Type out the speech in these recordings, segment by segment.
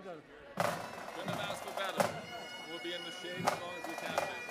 Couldn't have asked for better. We'll be in the shade as long as we can be.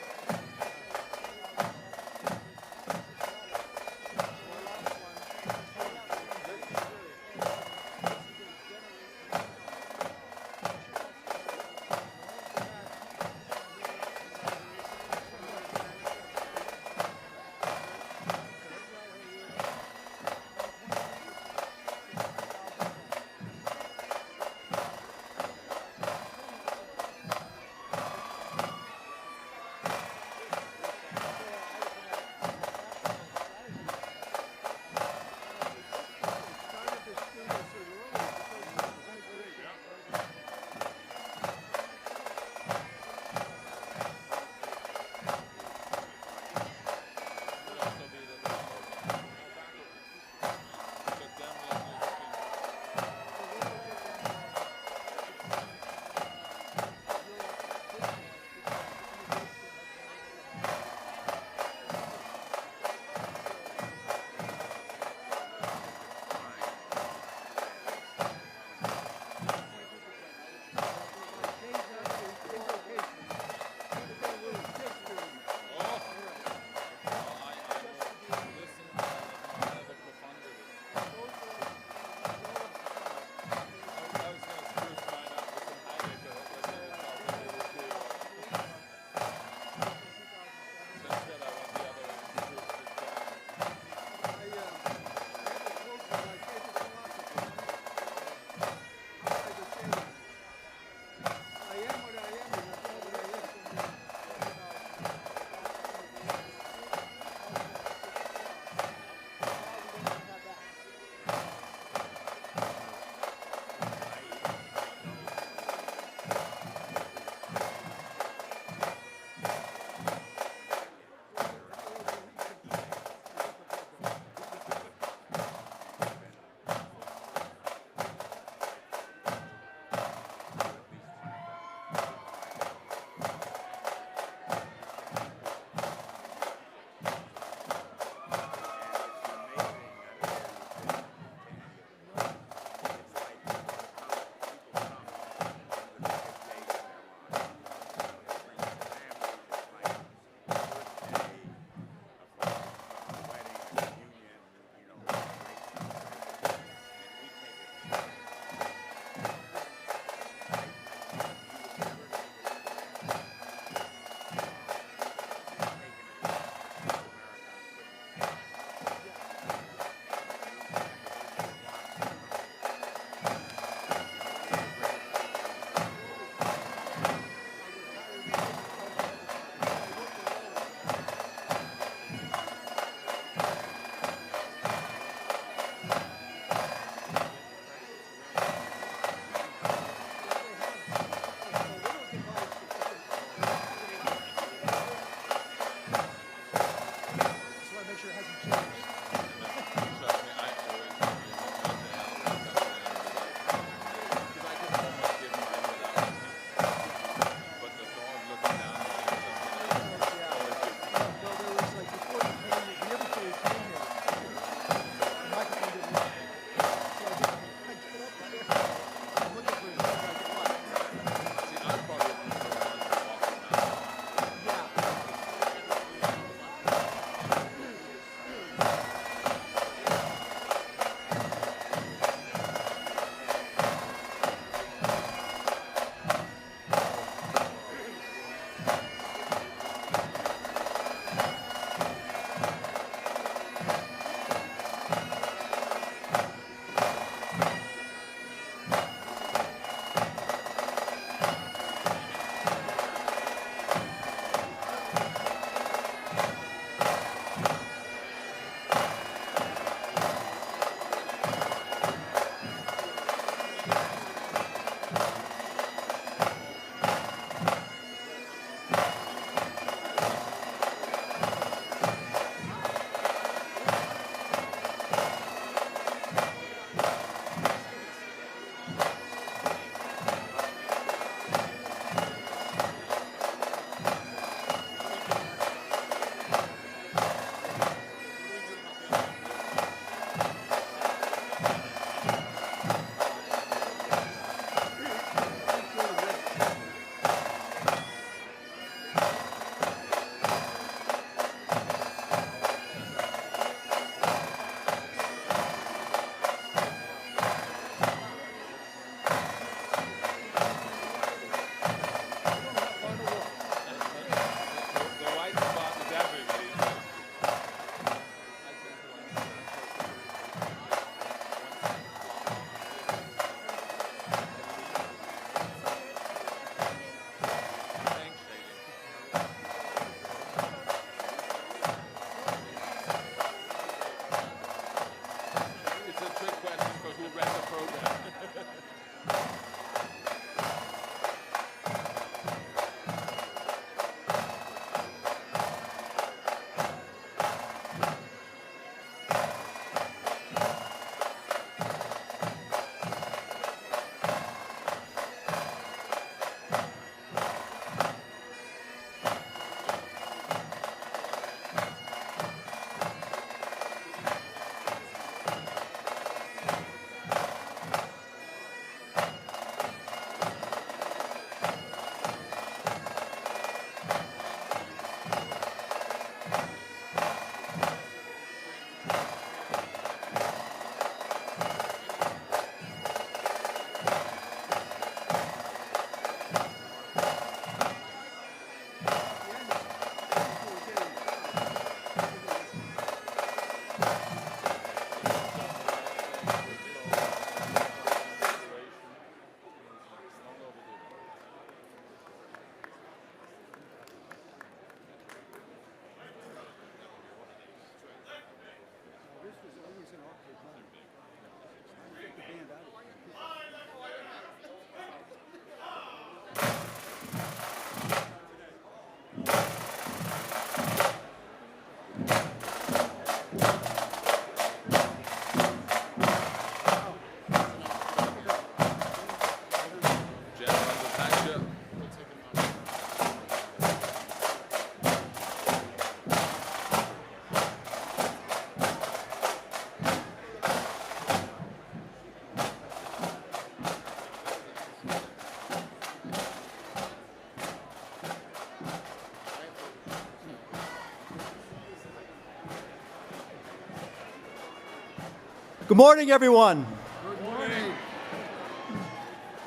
Good morning, everyone. Good morning.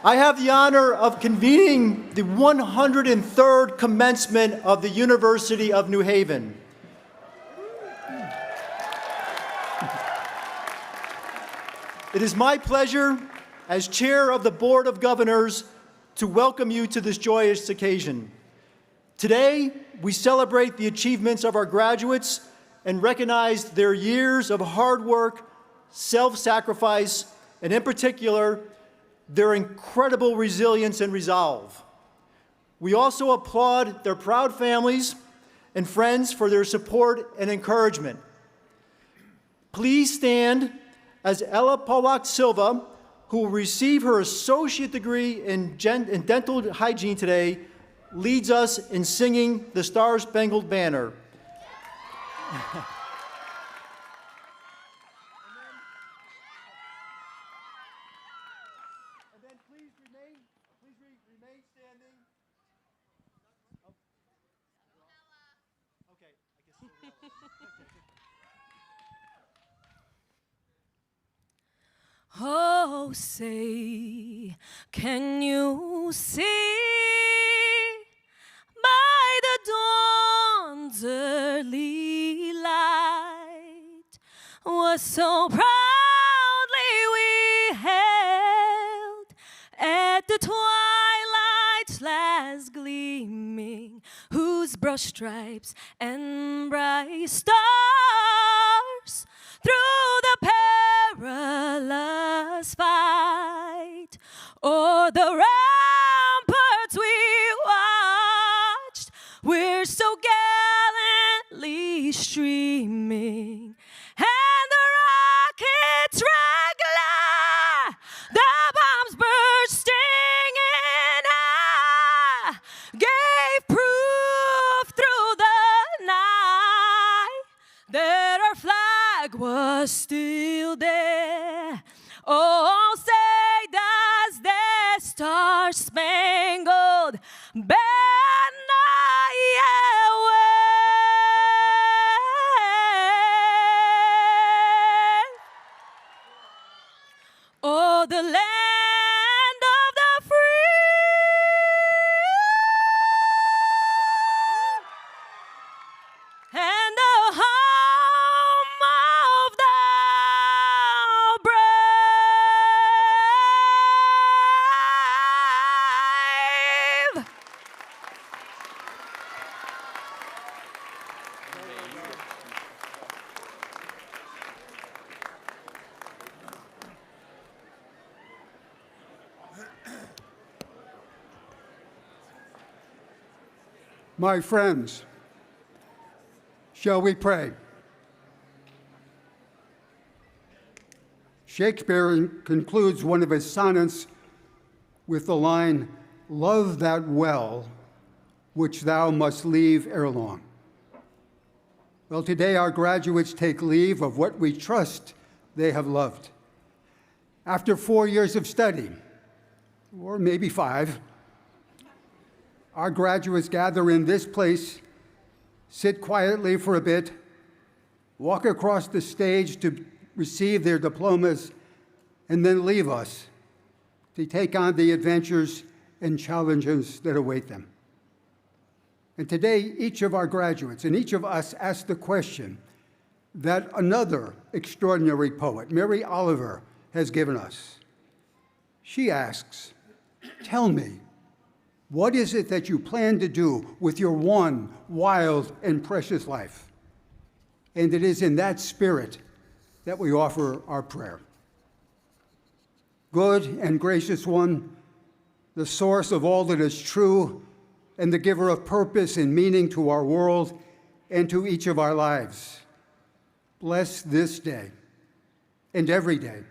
I have the honor of convening the 103rd commencement of the University of New Haven. It is my pleasure, as chair of the Board of Governors, to welcome you to this joyous occasion. Today, we celebrate the achievements of our graduates and recognize their years of hard work, self-sacrifice, and in particular, their incredible resilience and resolve. We also applaud their proud families and friends for their support and encouragement. Please stand as Ella Polak Silva, who will receive her associate degree in dental hygiene today, leads us in singing the Star-Spangled Banner. And then please remain standing. Okay, I guess Oh, say, can you see by the dawn's early light what so proudly we held at the twilight's last gleaming, whose brush stripes and bright stars through the perilous fight o'er the ramparts we watched, we're so gallantly streaming, and the rockets regular, the bombs bursting in high, gave proof through the night that our flag was still there. Oh, say does the Star-Spangled Banner yet wave? Oh, the land of the free and the home of the brave. My friends, shall we pray? Shakespeare concludes one of his sonnets with the line, "Love that well which thou must leave ere long." Well, today our graduates take leave of what we trust they have loved. After 4 years of study, or maybe 5, our graduates gather in this place, sit quietly for a bit, walk across the stage to receive their diplomas, and then leave us to take on the adventures and challenges that await them. And today, each of our graduates and each of us ask the question that another extraordinary poet, Mary Oliver, has given us. She asks, "Tell me, what is it that you plan to do with your one wild and precious life?" And it is in that spirit that we offer our prayer. Good and gracious one, the source of all that is true and the giver of purpose and meaning to our world and to each of our lives, bless this day and every day.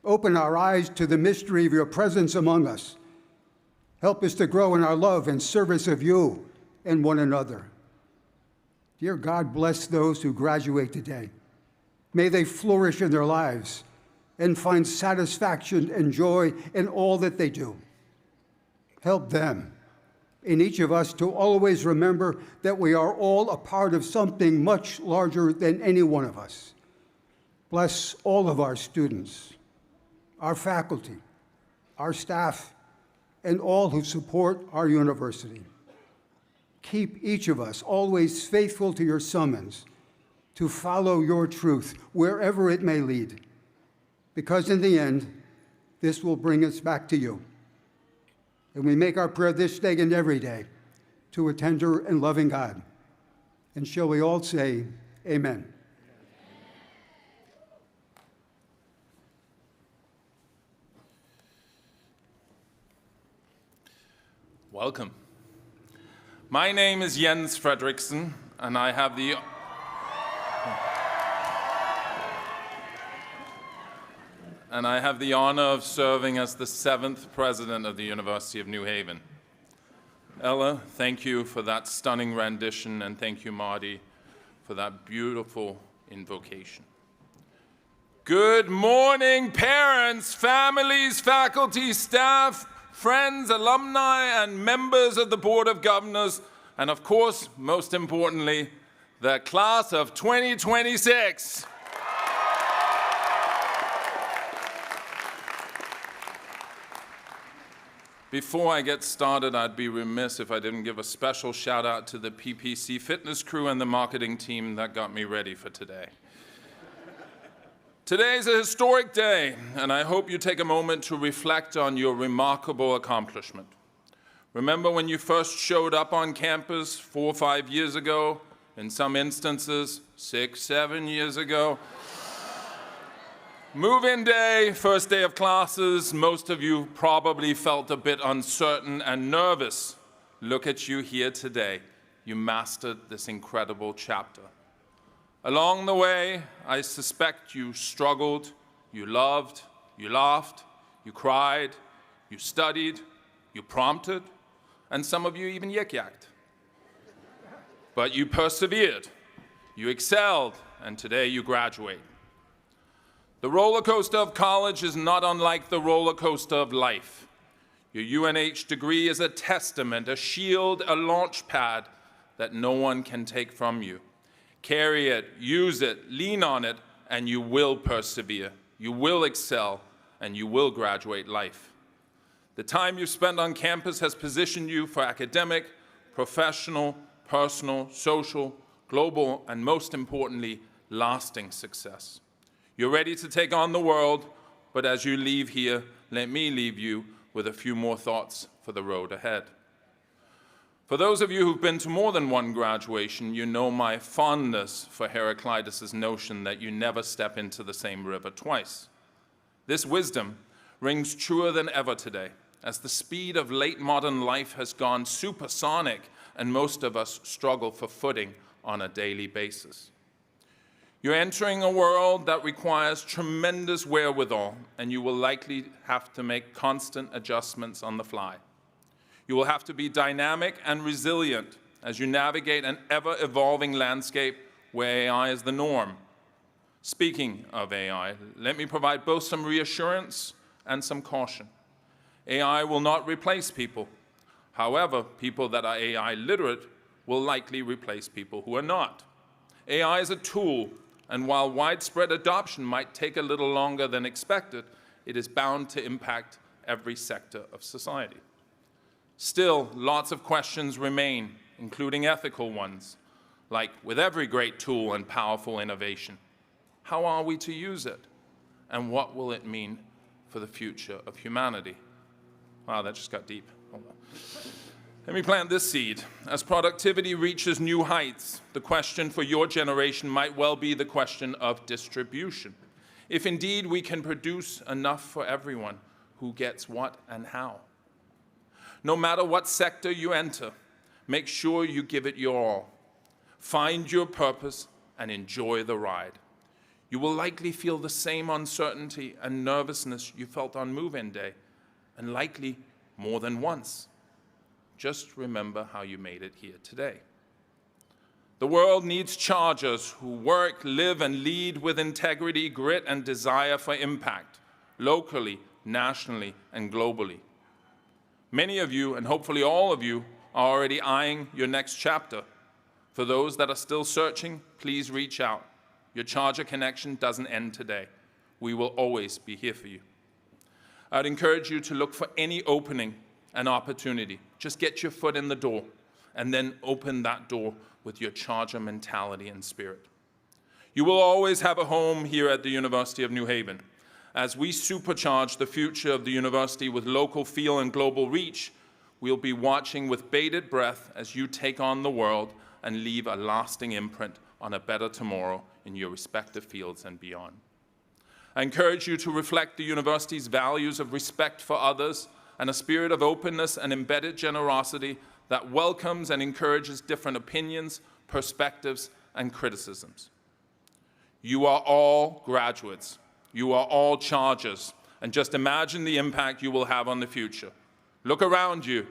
Open our eyes to the mystery of your presence among us. Help us to grow in our love and service of you and one another. Dear God, bless those who graduate today. May they flourish in their lives and find satisfaction and joy in all that they do. Help them, in each of us, to always remember that we are all a part of something much larger than any one of us. Bless all of our students, our faculty, our staff, and all who support our university. Keep each of us always faithful to your summons to follow your truth wherever it may lead, because in the end, this will bring us back to you. And we make our prayer this day and every day to a tender and loving God. And shall we all say, amen. Welcome. My name is Jens Fredriksson, and I have the honor of serving as the 7th president of the University of New Haven. Ella, thank you for that stunning rendition, and thank you, Marty, for that beautiful invocation. Good morning, parents, families, faculty, staff, friends, alumni, and members of the Board of Governors, and of course, most importantly, the class of 2026. Before I get started, I'd be remiss if I didn't give a special shout out to the PPC fitness crew and the marketing team that got me ready for today. Today's a historic day, and I hope you take a moment to reflect on your remarkable accomplishment. Remember when you first showed up on campus 4 or 5 years ago, in some instances 6, 7 years ago? Move-in day, first day of classes, most of you probably felt a bit uncertain and nervous. Look at you here today. You mastered this incredible chapter. Along the way, I suspect you struggled, you loved, you laughed, you cried, you studied, you prompted, and some of you even yik-yacked. But you persevered, you excelled, and today you graduate. The roller coaster of college is not unlike the roller coaster of life. Your UNH degree is a testament, a shield, a launch pad that no one can take from you. Carry it, use it, lean on it, and you will persevere. You will excel, and you will graduate life. The time you've spent on campus has positioned you for academic, professional, personal, social, global, and most importantly, lasting success. You're ready to take on the world, but as you leave here, let me leave you with a few more thoughts for the road ahead. For those of you who've been to more than one graduation, you know my fondness for Heraclitus' notion that you never step into the same river twice. This wisdom rings truer than ever today, as the speed of late modern life has gone supersonic and most of us struggle for footing on a daily basis. You're entering a world that requires tremendous wherewithal, and you will likely have to make constant adjustments on the fly. You will have to be dynamic and resilient as you navigate an ever-evolving landscape where AI is the norm. Speaking of AI, let me provide both some reassurance and some caution. AI will not replace people. However, people that are AI literate will likely replace people who are not. AI is a tool, and while widespread adoption might take a little longer than expected, it is bound to impact every sector of society. Still, lots of questions remain, including ethical ones, like with every great tool and powerful innovation. How are we to use it? And what will it mean for the future of humanity? Wow, that just got deep. Hold on. Let me plant this seed. As productivity reaches new heights, the question for your generation might well be the question of distribution. If indeed we can produce enough for everyone, who gets what and how? No matter what sector you enter, make sure you give it your all. Find your purpose and enjoy the ride. You will likely feel the same uncertainty and nervousness you felt on move-in day, and likely more than once. Just remember how you made it here today. The world needs chargers who work, live, and lead with integrity, grit, and desire for impact, locally, nationally, and globally. Many of you, and hopefully all of you, are already eyeing your next chapter. For those that are still searching, please reach out. Your Charger connection doesn't end today. We will always be here for you. I'd encourage you to look for any opening and opportunity. Just get your foot in the door and then open that door with your Charger mentality and spirit. You will always have a home here at the University of New Haven. As we supercharge the future of the university with local feel and global reach, we'll be watching with bated breath as you take on the world and leave a lasting imprint on a better tomorrow in your respective fields and beyond. I encourage you to reflect the university's values of respect for others and a spirit of openness and embedded generosity that welcomes and encourages different opinions, perspectives, and criticisms. You are all graduates. You are all Chargers. And just imagine the impact you will have on the future. Look around you.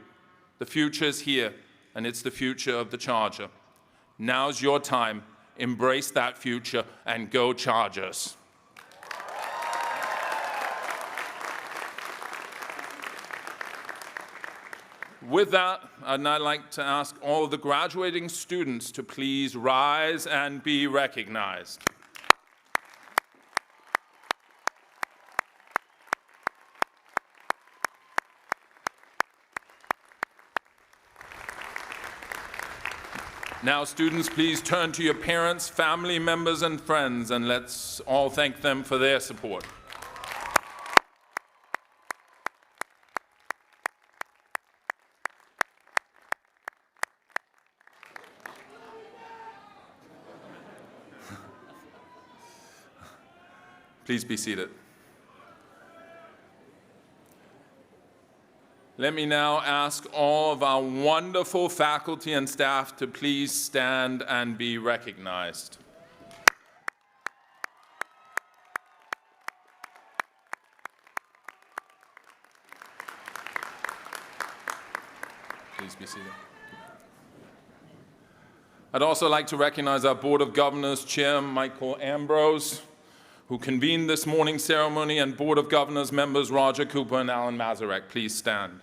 The future is here, and it's the future of the Charger. Now's your time. Embrace that future and go Chargers. With that, I'd now like to ask all of the graduating students to please rise and be recognized. Now, students, please turn to your parents, family members, and friends, and let's all thank them for their support. Please be seated. Let me now ask all of our wonderful faculty and staff to please stand and be recognized. Please be seated. I'd also like to recognize our Board of Governors Chair, Michael Ambrose, who convened this morning's ceremony, and Board of Governors members Roger Cooper and Alan Mazarek. Please stand.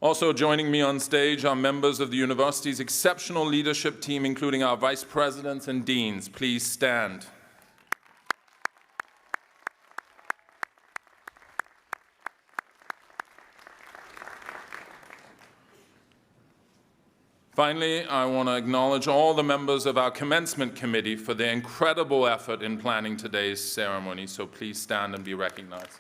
Also joining me on stage are members of the university's exceptional leadership team, including our vice presidents and deans. Please stand. Finally, I want to acknowledge all the members of our Commencement Committee for their incredible effort in planning today's ceremony, so please stand and be recognized.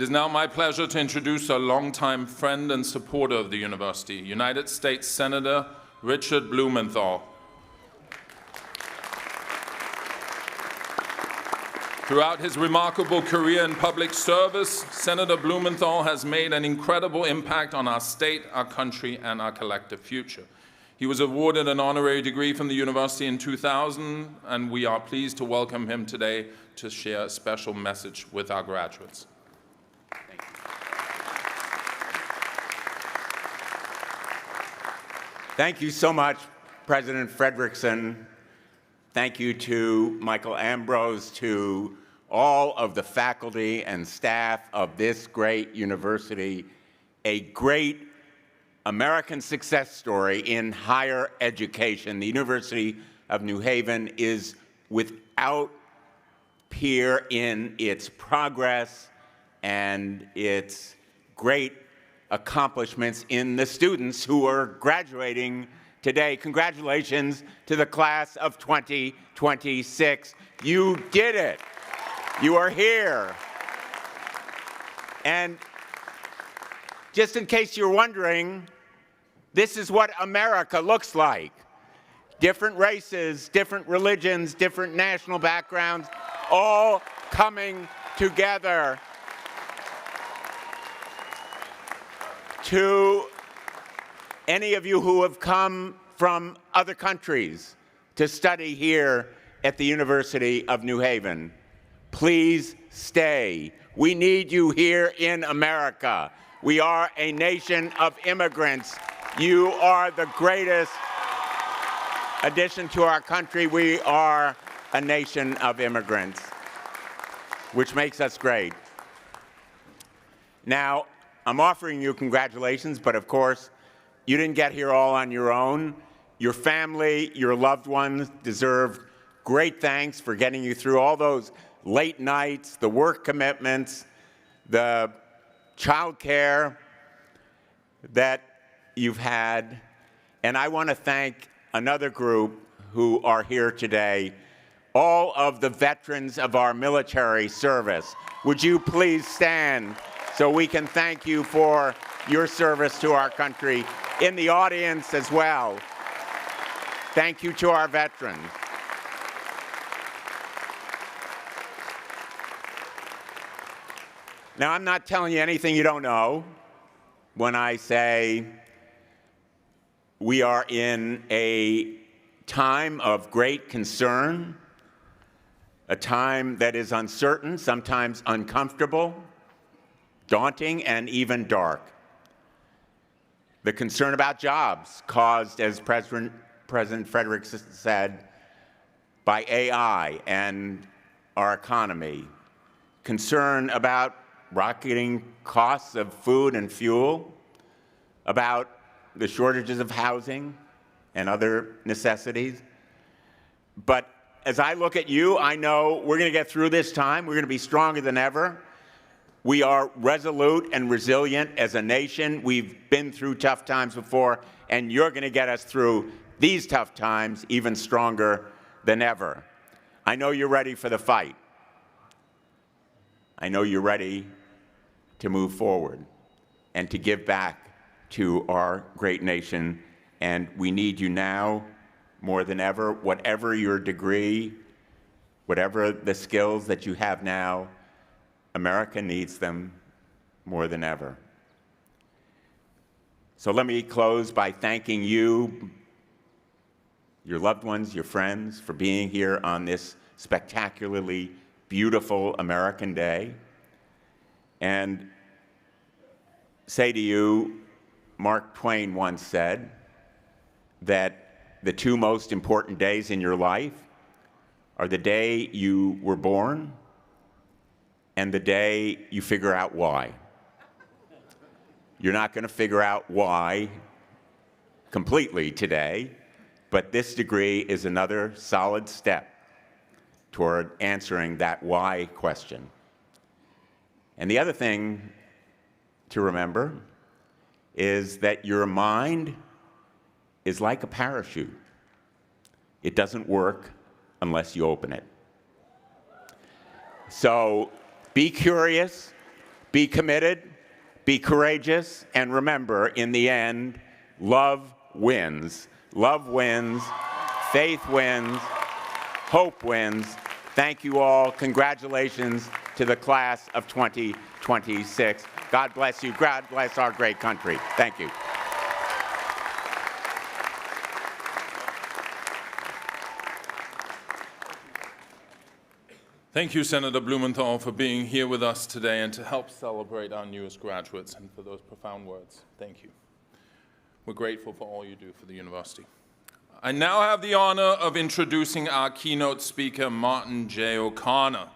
It is now my pleasure to introduce a longtime friend and supporter of the university, United States Senator Richard Blumenthal. Throughout his remarkable career in public service, Senator Blumenthal has made an incredible impact on our state, our country, and our collective future. He was awarded an honorary degree from the university in 2000, and we are pleased to welcome him today to share a special message with our graduates. Thank you so much, President Frederickson. Thank you to Michael Ambrose, to all of the faculty and staff of this great university, a great American success story in higher education. The University of New Haven is without peer in its progress and its great accomplishments in the students who are graduating today. Congratulations to the class of 2026. You did it. You are here. And just in case you're wondering, this is what America looks like. Different races, different religions, different national backgrounds, all coming together to any of you who have come from other countries to study here at the University of New Haven. Please stay. We need you here in America. We are a nation of immigrants. You are the greatest addition to our country, we are a nation of immigrants, which makes us great. Now, I'm offering you congratulations, but of course, you didn't get here all on your own. Your family, your loved ones deserve great thanks for getting you through all those late nights, the work commitments, the childcare that you've had. And I want to thank another group who are here today, all of the veterans of our military service. Would you please stand so we can thank you for your service to our country? In the audience as well, thank you to our veterans. Now, I'm not telling you anything you don't know when I say we are in a time of great concern, a time that is uncertain, sometimes uncomfortable, daunting, and even dark. The concern about jobs caused, as President Frederickson said, by AI and our economy. Concern about rocketing costs of food and fuel, about the shortages of housing and other necessities. But as I look at you, I know we're going to get through this time. We're going to be stronger than ever. We are resolute and resilient as a nation. We've been through tough times before, and you're going to get us through these tough times even stronger than ever. I know you're ready for the fight. I know you're ready to move forward and to give back to our great nation, and we need you now more than ever. Whatever your degree, whatever the skills that you have now, America needs them more than ever. So let me close by thanking you, your loved ones, your friends, for being here on this spectacularly beautiful American Day, and say to you, Mark Twain once said that the two most important days in your life are the day you were born and the day you figure out why. You're not going to figure out why completely today, but this degree is another solid step toward answering that why question. And the other thing to remember is that your mind is like a parachute. It doesn't work unless you open it. So be curious, be committed, be courageous, and remember, in the end, love wins. Love wins, faith wins, hope wins. Thank you all. Congratulations to the class of 2026. God bless you. God bless our great country. Thank you. Thank you, Senator Blumenthal, for being here with us today and to help celebrate our newest graduates, and for those profound words. Thank you. We're grateful for all you do for the university. I now have the honor of introducing our keynote speaker, Martin J. O'Connor.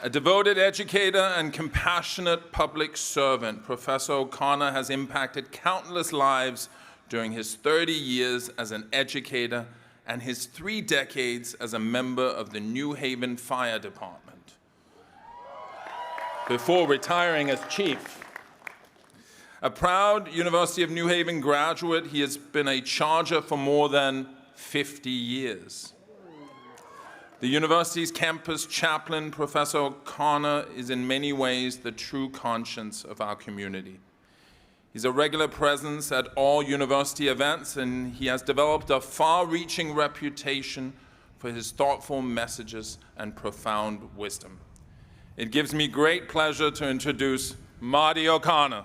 A devoted educator and compassionate public servant, Professor O'Connor has impacted countless lives during his 30 years as an educator and his 3 decades as a member of the New Haven Fire Department, before retiring as chief. A proud University of New Haven graduate, he has been a charger for more than 50 years. The university's campus chaplain, Professor O'Connor, is in many ways the true conscience of our community. He's a regular presence at all university events, and he has developed a far-reaching reputation for his thoughtful messages and profound wisdom. It gives me great pleasure to introduce Marty O'Connor.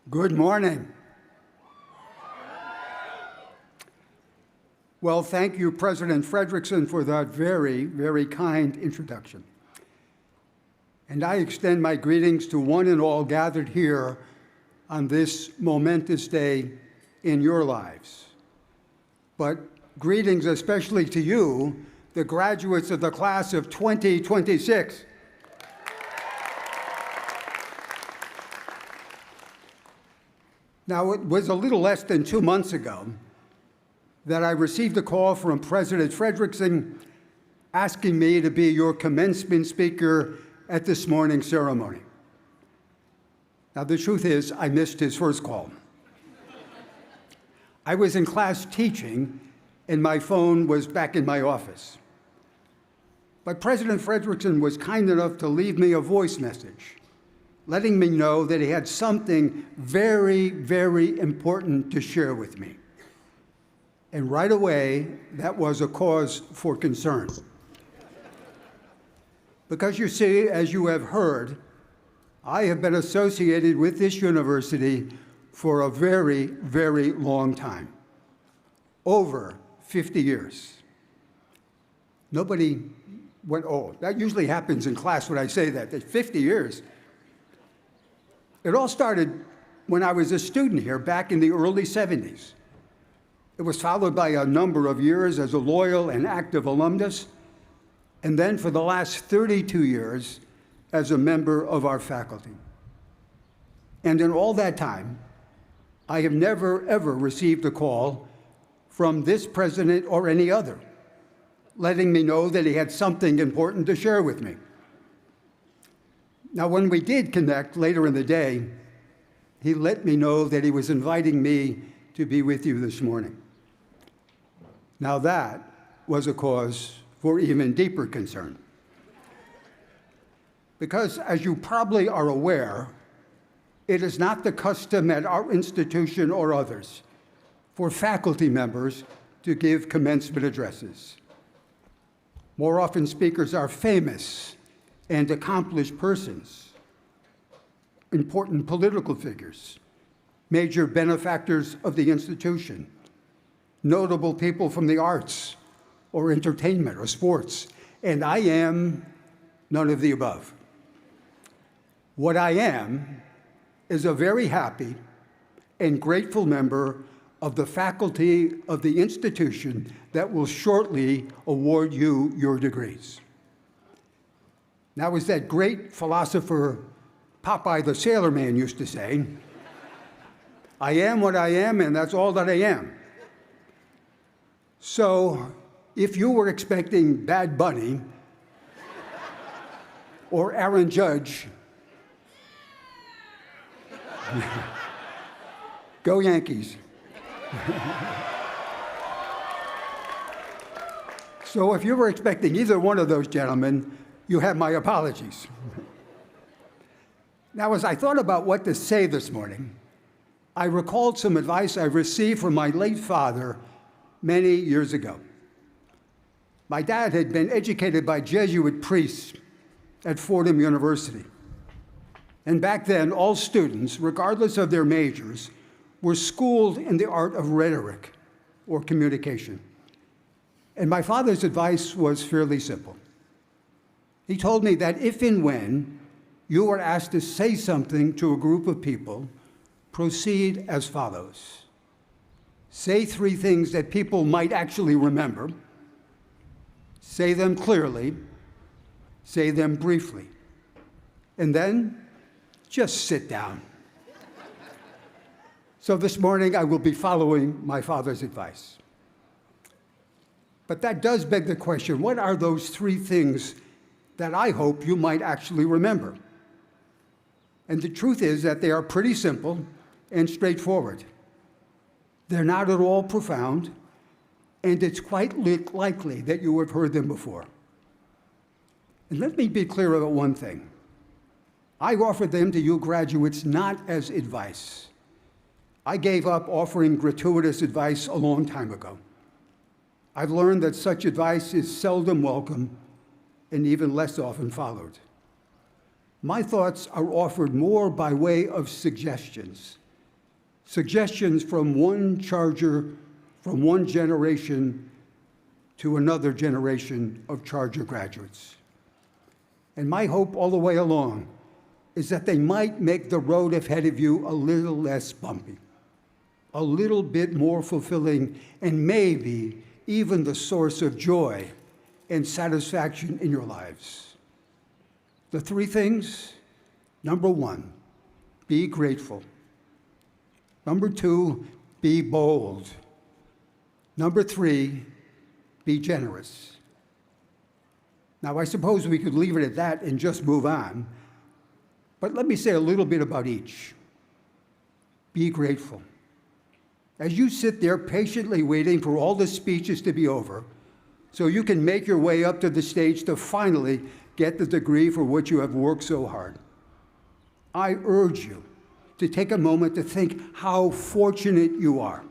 Good morning. Well, thank you, President Frederickson, for that very, very kind introduction. And I extend my greetings to one and all gathered here on this momentous day in your lives. But greetings especially to you, the graduates of the class of 2026. Now, it was a little less than 2 months ago that I received a call from President Frederickson asking me to be your commencement speaker at this morning's ceremony. Now, the truth is, I missed his first call. I was in class teaching, and my phone was back in my office. But President Frederickson was kind enough to leave me a voice message, letting me know that he had something very, very important to share with me. And right away, that was a cause for concern. Because you see, as you have heard, I have been associated with this university for a very, very long time, over 50 years. Nobody went, oh, that usually happens in class when I say that, 50 years. It all started when I was a student here back in the early 70s. It was followed by a number of years as a loyal and active alumnus, and then for the last 32 years as a member of our faculty. And in all that time, I have never, ever received a call from this president or any other, letting me know that he had something important to share with me. Now, when we did connect later in the day, he let me know that he was inviting me to be with you this morning. Now, that was a cause for even deeper concern. Because, as you probably are aware, it is not the custom at our institution or others for faculty members to give commencement addresses. More often, speakers are famous and accomplished persons, important political figures, major benefactors of the institution, notable people from the arts or entertainment or sports, and I am none of the above. What I am is a very happy and grateful member of the faculty of the institution that will shortly award you your degrees. Now, as that great philosopher Popeye the Sailor Man used to say, I am what I am, and that's all that I am. So, if you were expecting Bad Bunny or Aaron Judge, go Yankees. So if you were expecting either one of those gentlemen, you have my apologies. Now, as I thought about what to say this morning, I recalled some advice I received from my late father many years ago. My dad had been educated by Jesuit priests at Fordham University. And back then, all students, regardless of their majors, were schooled in the art of rhetoric or communication. And my father's advice was fairly simple. He told me that if and when you are asked to say something to a group of people, proceed as follows. Say 3 things that people might actually remember. Say them clearly. Say them briefly. And then just sit down. So this morning I will be following my father's advice. But that does beg the question, what are those 3 things that I hope you might actually remember? And the truth is that they are pretty simple and straightforward. They're not at all profound, and it's quite likely that you have heard them before. And let me be clear about one thing. I offer them to you graduates not as advice. I gave up offering gratuitous advice a long time ago. I've learned that such advice is seldom welcome and even less often followed. My thoughts are offered more by way of suggestions. Suggestions from one charger, from one generation to another generation of Charger graduates. And my hope all the way along is that they might make the road ahead of you a little less bumpy, a little bit more fulfilling, and maybe even the source of joy and satisfaction in your lives. The three things: number one, be grateful. Number two, be bold. Number three, be generous. Now, I suppose we could leave it at that and just move on, but let me say a little bit about each. Be grateful. As you sit there patiently waiting for all the speeches to be over, so you can make your way up to the stage to finally get the degree for which you have worked so hard, I urge you to take a moment to think how fortunate you are.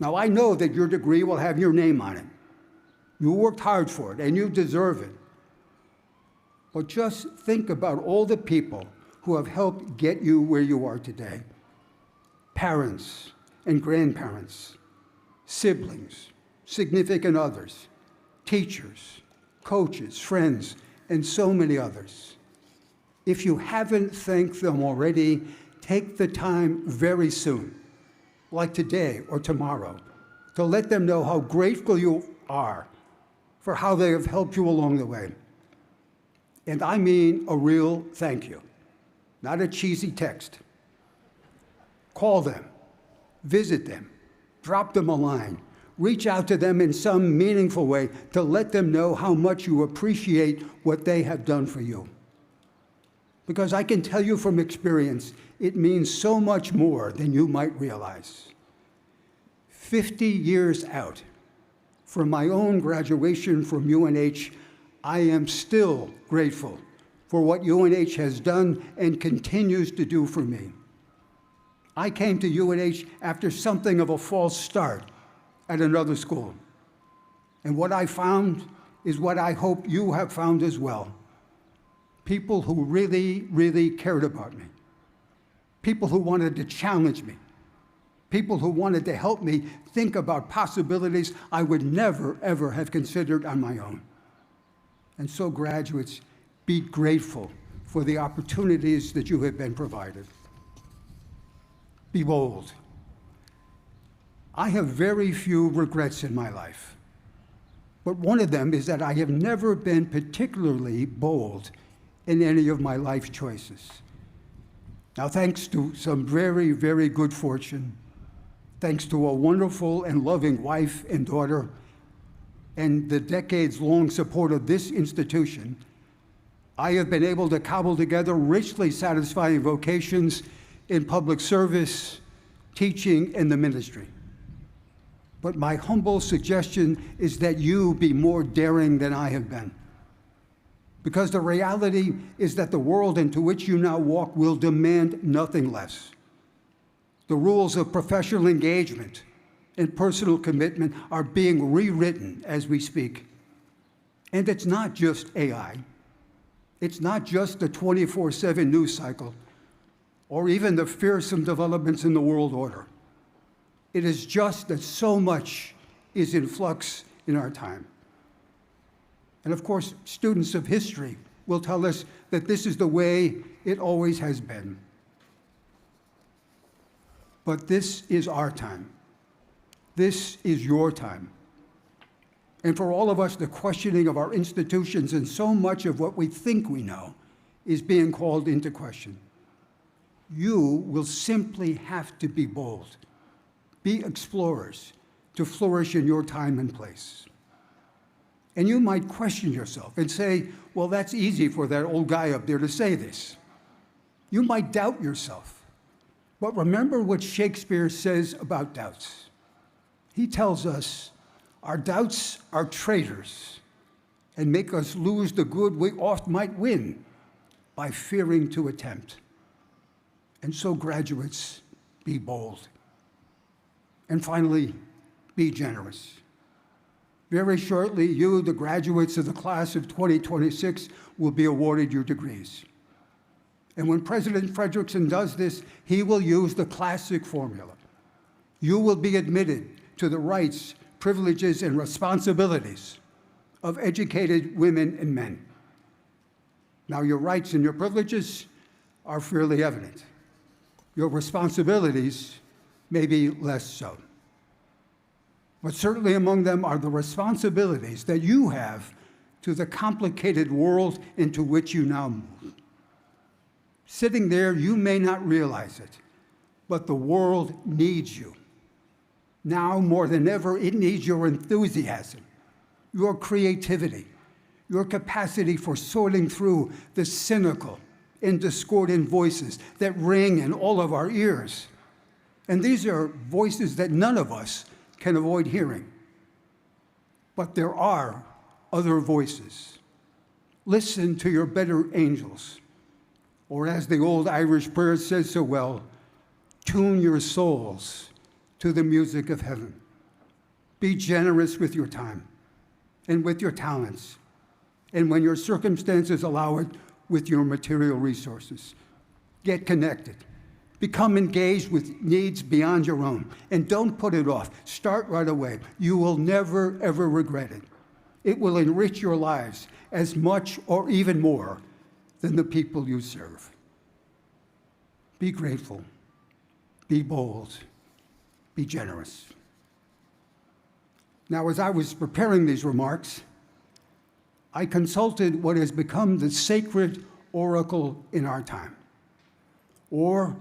Now, I know that your degree will have your name on it. You worked hard for it, and you deserve it. But just think about all the people who have helped get you where you are today. Parents and grandparents, siblings, significant others, teachers, coaches, friends, and so many others. If you haven't thanked them already, take the time very soon, like today or tomorrow, to let them know how grateful you are for how they have helped you along the way. And I mean a real thank you, not a cheesy text. Call them, visit them, drop them a line, reach out to them in some meaningful way to let them know how much you appreciate what they have done for you. Because I can tell you from experience, it means so much more than you might realize. 50 years out from my own graduation from UNH, I am still grateful for what UNH has done and continues to do for me. I came to UNH after something of a false start at another school. And what I found is what I hope you have found as well. People who really, really cared about me. People who wanted to challenge me. People who wanted to help me think about possibilities I would never, ever have considered on my own. And so, graduates, be grateful for the opportunities that you have been provided. Be bold. I have very few regrets in my life, but one of them is that I have never been particularly bold in any of my life choices. Now, thanks to some very, very good fortune, thanks to a wonderful and loving wife and daughter, and the decades-long support of this institution, I have been able to cobble together richly satisfying vocations in public service, teaching, and the ministry. But my humble suggestion is that you be more daring than I have been. Because the reality is that the world into which you now walk will demand nothing less. The rules of professional engagement and personal commitment are being rewritten as we speak. And it's not just AI. It's not just the 24/7 news cycle, or even the fearsome developments in the world order. It is just that so much is in flux in our time. And of course, students of history will tell us that this is the way it always has been. But this is our time. This is your time. And for all of us, the questioning of our institutions and so much of what we think we know is being called into question. You will simply have to be bold. Be explorers to flourish in your time and place. And you might question yourself and say, well, that's easy for that old guy up there to say this. You might doubt yourself. But remember what Shakespeare says about doubts. He tells us our doubts are traitors and make us lose the good we oft might win by fearing to attempt. And so, graduates, be bold. And finally, be generous. Very shortly, you, the graduates of the class of 2026, will be awarded your degrees. And when President Frederickson does this, he will use the classic formula. You will be admitted to the rights, privileges, and responsibilities of educated women and men. Now, your rights and your privileges are fairly evident. Your responsibilities may be less so. But certainly among them are the responsibilities that you have to the complicated world into which you now move. Sitting there, you may not realize it, but the world needs you. Now more than ever, it needs your enthusiasm, your creativity, your capacity for sorting through the cynical and discordant voices that ring in all of our ears. And these are voices that none of us can avoid hearing. But there are other voices. Listen to your better angels. Or as the old Irish prayer says so well, tune your souls to the music of heaven. Be generous with your time and with your talents, and when your circumstances allow it, with your material resources. Get connected. Become engaged with needs beyond your own, and don't put it off. Start right away. You will never, ever regret it. It will enrich your lives as much or even more than the people you serve. Be grateful. Be bold. Be generous. Now, as I was preparing these remarks, I consulted what has become the sacred oracle in our time, or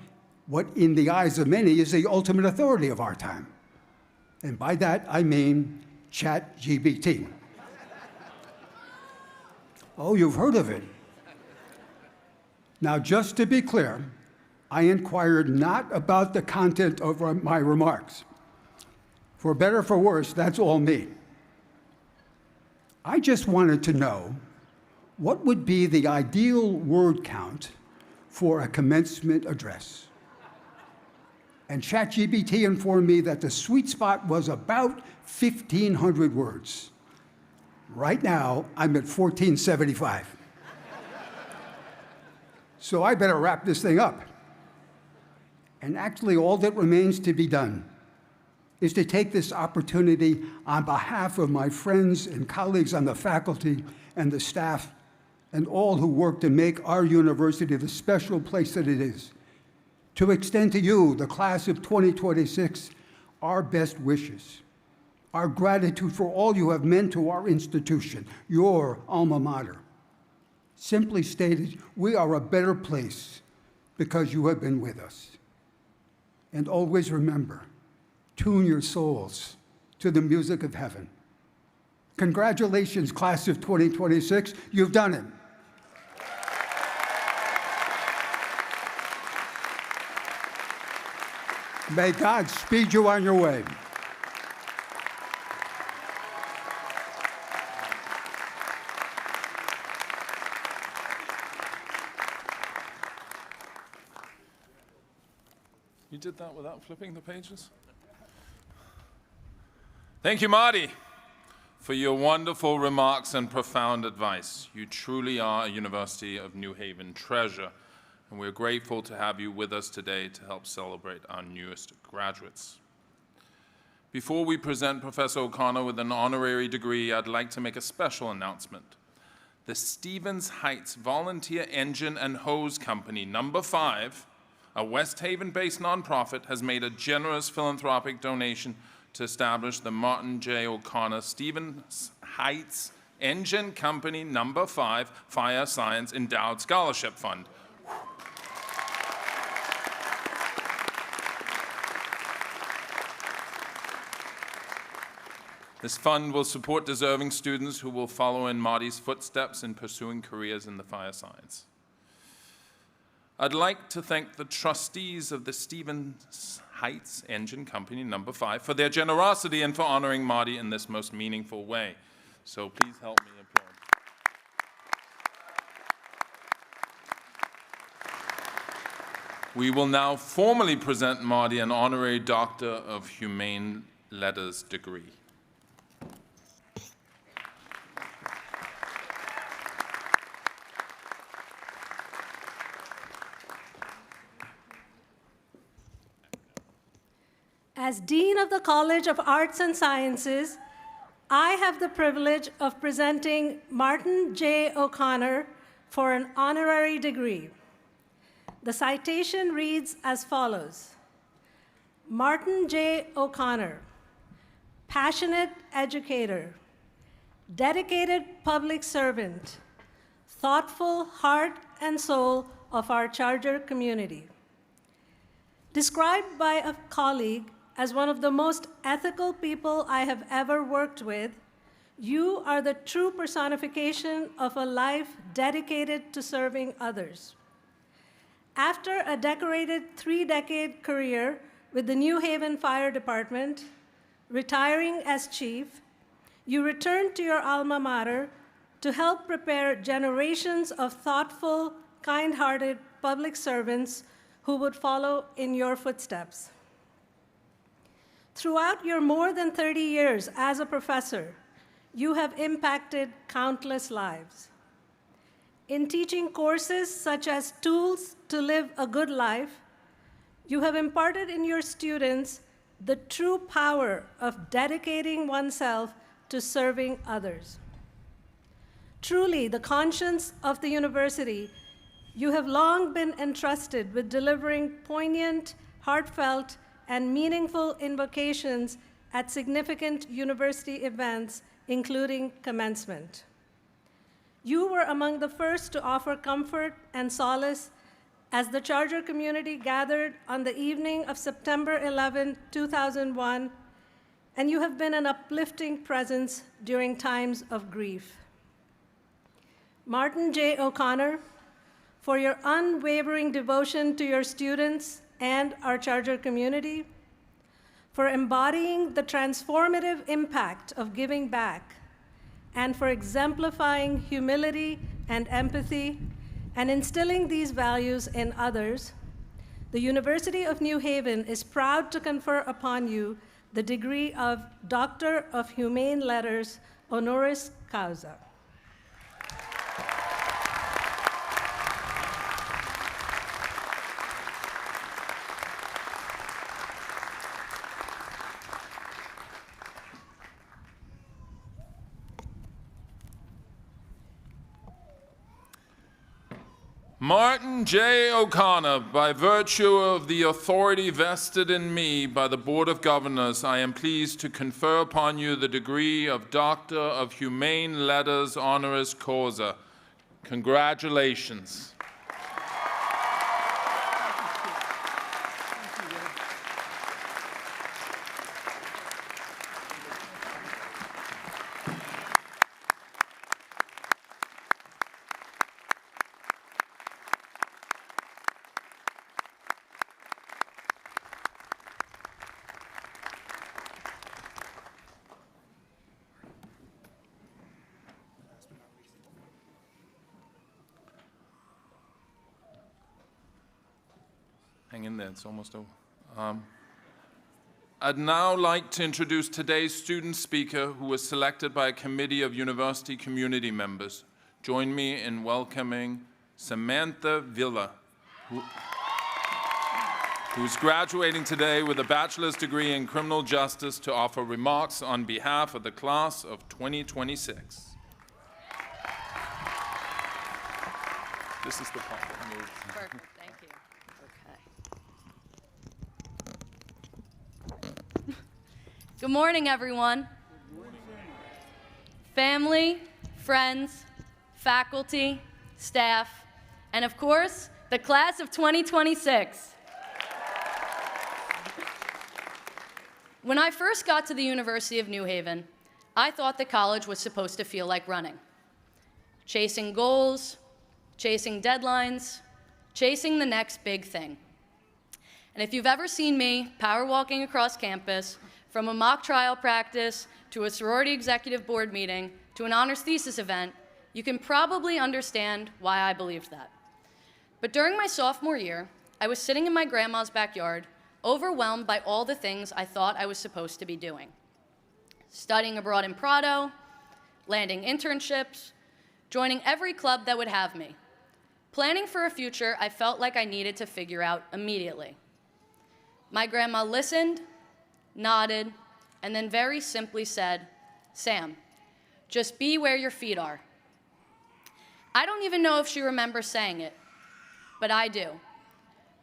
what in the eyes of many is the ultimate authority of our time. And by that, I mean ChatGPT. Oh, you've heard of it. Now, just to be clear, I inquired not about the content of my remarks. For better or for worse, that's all me. I just wanted to know what would be the ideal word count for a commencement address. And ChatGPT informed me that the sweet spot was about 1,500 words. Right now, I'm at 1,475. So I better wrap this thing up. And actually, all that remains to be done is to take this opportunity on behalf of my friends and colleagues on the faculty and the staff and all who work to make our university the special place that it is, to extend to you, the class of 2026, our best wishes, our gratitude for all you have meant to our institution, your alma mater. Simply stated, we are a better place because you have been with us. And always remember, tune your souls to the music of heaven. Congratulations, class of 2026. You've done it. May God speed you on your way. You did that without flipping the pages? Thank you, Marty, for your wonderful remarks and profound advice. You truly are a University of New Haven treasure, and we're grateful to have you with us today to help celebrate our newest graduates. Before we present Professor O'Connor with an honorary degree, I'd like to make a special announcement. The Stevens Heights Volunteer Engine and Hose Company, number 5, a West Haven-based nonprofit, has made a generous philanthropic donation to establish the Martin J. O'Connor Stevens Heights Engine Company number 5 Fire Science Endowed Scholarship Fund. This fund will support deserving students who will follow in Marty's footsteps in pursuing careers in the fire science. I'd like to thank the trustees of the Stevens Heights Engine Company number 5 for their generosity and for honoring Marty in this most meaningful way. So please help me applaud. We will now formally present Marty an honorary Doctor of Humane Letters degree. As Dean of the College of Arts and Sciences, I have the privilege of presenting Martin J. O'Connor for an honorary degree. The citation reads as follows: Martin J. O'Connor, passionate educator, dedicated public servant, thoughtful heart and soul of our Charter community. Described by a colleague as one of the most ethical people I have ever worked with, you are the true personification of a life dedicated to serving others. After a decorated 3-decade career with the New Haven Fire Department, retiring as chief, you returned to your alma mater to help prepare generations of thoughtful, kind-hearted public servants who would follow in your footsteps. Throughout your more than 30 years as a professor, you have impacted countless lives. In teaching courses such as Tools to Live a Good Life, you have imparted in your students the true power of dedicating oneself to serving others. Truly, the conscience of the university, you have long been entrusted with delivering poignant, heartfelt, and meaningful invocations at significant university events, including Commencement. You were among the first to offer comfort and solace as the Charter community gathered on the evening of September 11, 2001, and you have been an uplifting presence during times of grief. Martin J. O'Connor, for your unwavering devotion to your students and our Charter community, for embodying the transformative impact of giving back, and for exemplifying humility and empathy and instilling these values in others, the University of New Haven is proud to confer upon you the degree of Doctor of Humane Letters, honoris causa. Martin J. O'Connor, by virtue of the authority vested in me by the Board of Governors, I am pleased to confer upon you the degree of Doctor of Humane Letters honoris causa. Congratulations. Hang in there, it's almost over. I'd now like to introduce today's student speaker, who was selected by a committee of university community members. Join me in welcoming Samantha Villa, who's graduating today with a bachelor's degree in criminal justice, to offer remarks on behalf of the class of 2026. This is the part that moves. Perfect, thank you. Okay. Good morning, everyone. Good morning. Family, friends, faculty, staff, and of course, the class of 2026. When I first got to the University of New Haven, I thought that college was supposed to feel like running. Chasing goals, chasing deadlines, chasing the next big thing. And if you've ever seen me power walking across campus, from a mock trial practice to a sorority executive board meeting to an honors thesis event, you can probably understand why I believed that. But during my sophomore year, I was sitting in my grandma's backyard, overwhelmed by all the things I thought I was supposed to be doing. Studying abroad in Prado, landing internships, joining every club that would have me. Planning for a future I felt like I needed to figure out immediately. My grandma listened, nodded, and then very simply said, "Sam, just be where your feet are." I don't even know if she remembers saying it, but I do.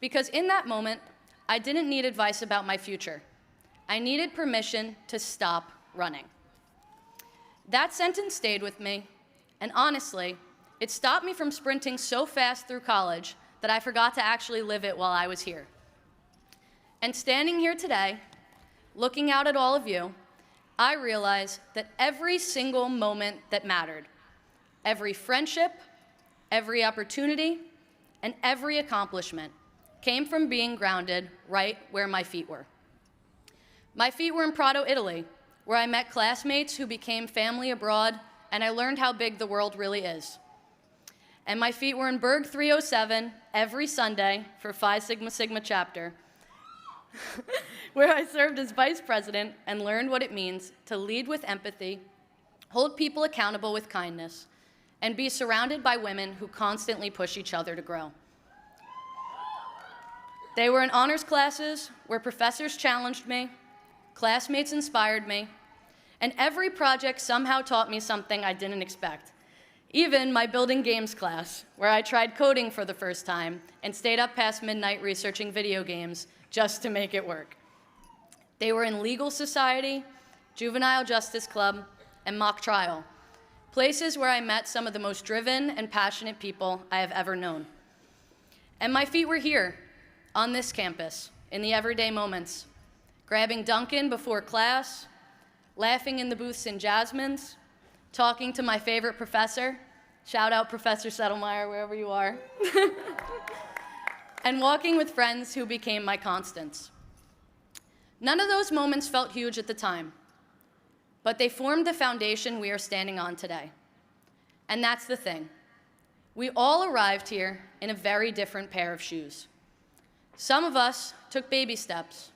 Because in that moment, I didn't need advice about my future. I needed permission to stop running. That sentence stayed with me, and honestly, it stopped me from sprinting so fast through college that I forgot to actually live it while I was here. And standing here today, looking out at all of you, I realize that every single moment that mattered, every friendship, every opportunity, and every accomplishment came from being grounded right where my feet were. My feet were in Prato, Italy, where I met classmates who became family abroad, and I learned how big the world really is. And my feet were in Berg 307 every Sunday for Phi Sigma Sigma chapter, where I served as vice president and learned what it means to lead with empathy, hold people accountable with kindness, and be surrounded by women who constantly push each other to grow. They were in honors classes where professors challenged me, classmates inspired me, and every project somehow taught me something I didn't expect. Even my building games class, where I tried coding for the first time and stayed up past midnight researching video games just to make it work. They were in legal society, juvenile justice club, and mock trial, places where I met some of the most driven and passionate people I have ever known. And my feet were here, on this campus, in the everyday moments, grabbing Dunkin' before class, laughing in the booths in Jasmine's, talking to my favorite professor, shout out Professor Settlemeyer, wherever you are, and walking with friends who became my constants. None of those moments felt huge at the time, but they formed the foundation we are standing on today. And that's the thing. We all arrived here in a very different pair of shoes. Some of us took baby steps.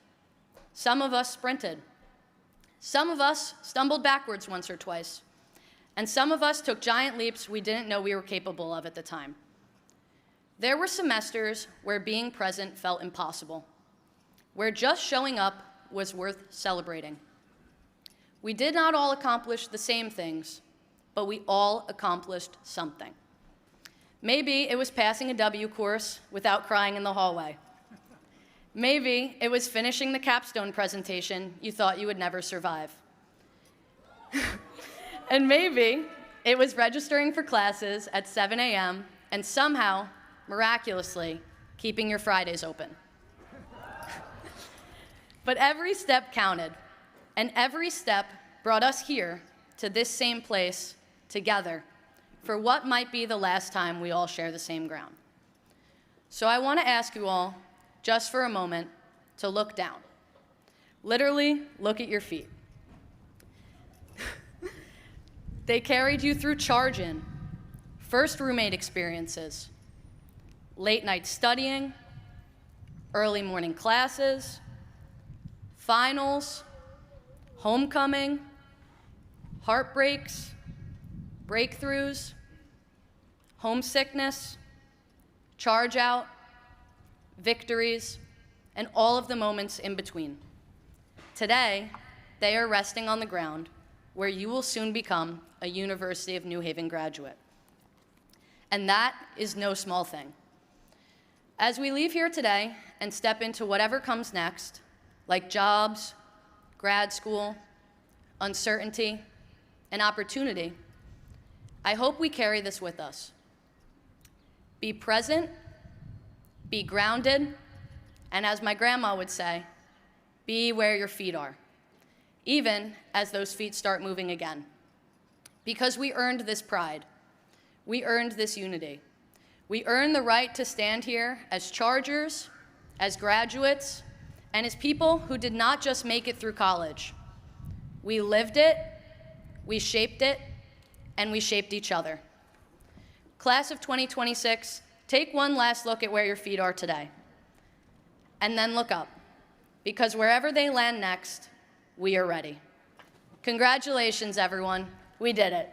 Some of us sprinted. Some of us stumbled backwards once or twice. And some of us took giant leaps we didn't know we were capable of at the time. There were semesters where being present felt impossible, where just showing up was worth celebrating. We did not all accomplish the same things, but we all accomplished something. Maybe it was passing a W course without crying in the hallway. Maybe it was finishing the capstone presentation you thought you would never survive. And maybe it was registering for classes at 7 a.m. and somehow, miraculously, keeping your Fridays open. But every step counted, and every step brought us here to this same place together for what might be the last time we all share the same ground. So I want to ask you all, just for a moment, to look down. Literally, look at your feet. They carried you through charge-in, first roommate experiences, late night studying, early morning classes, finals, homecoming, heartbreaks, breakthroughs, homesickness, charge out, victories, and all of the moments in between. Today, they are resting on the ground where you will soon become a University of New Haven graduate. And that is no small thing. As we leave here today and step into whatever comes next, like jobs, grad school, uncertainty, and opportunity, I hope we carry this with us. Be present, be grounded, and as my grandma would say, be where your feet are, even as those feet start moving again. Because we earned this pride. We earned this unity. We earned the right to stand here as Chargers, as graduates, and as people who did not just make it through college. We lived it, we shaped it, and we shaped each other. Class of 2026, take one last look at where your feet are today. And then look up, because wherever they land next, we are ready. Congratulations, everyone. We did it.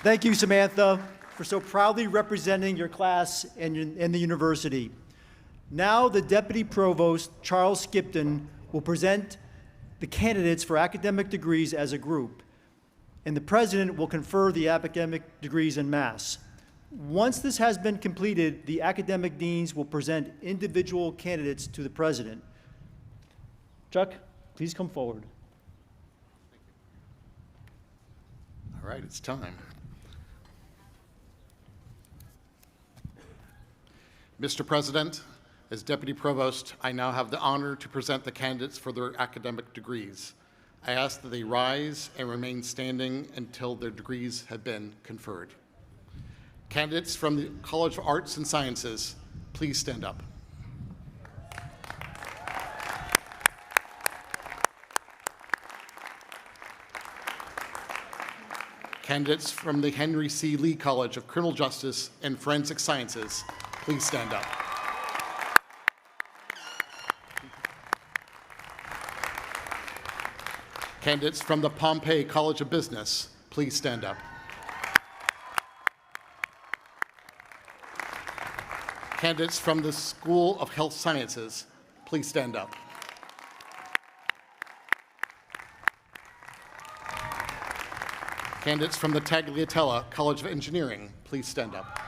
Thank you, Samantha, for so proudly representing your class and the university. Now, the Deputy Provost, Charles Skipton, will present the candidates for academic degrees as a group, and the President will confer the academic degrees en masse. Once this has been completed, the academic deans will present individual candidates to the President. Chuck, please come forward. All right, it's time. Mr. President, as Deputy Provost, I now have the honor to present the candidates for their academic degrees. I ask that they rise and remain standing until their degrees have been conferred. Candidates from the College of Arts and Sciences, please stand up. Candidates from the Henry C. Lee College of Criminal Justice and Forensic Sciences, please stand up. Candidates from the Pompey College of Business, please stand up. Candidates from the School of Health Sciences, please stand up. Candidates from the Tagliatella College of Engineering, please stand up.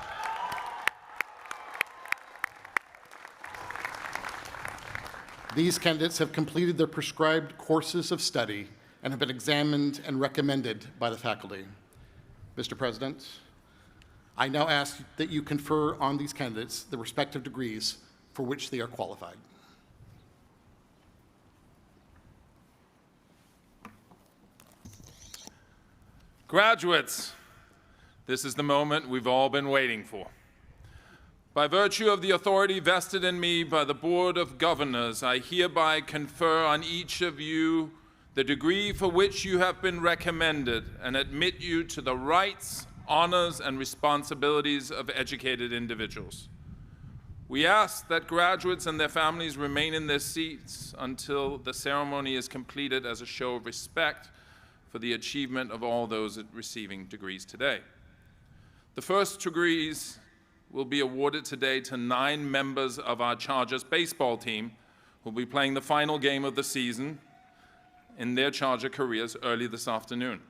These candidates have completed their prescribed courses of study and have been examined and recommended by the faculty. Mr. President, I now ask that you confer on these candidates the respective degrees for which they are qualified. Graduates, this is the moment we've all been waiting for. By virtue of the authority vested in me by the Board of Governors, I hereby confer on each of you the degree for which you have been recommended and admit you to the rights, honors, and responsibilities of educated individuals. We ask that graduates and their families remain in their seats until the ceremony is completed as a show of respect for the achievement of all those receiving degrees today. The first degrees will be awarded today to 9 members of our Chargers baseball team who will be playing the final game of the season in their Charger careers early this afternoon.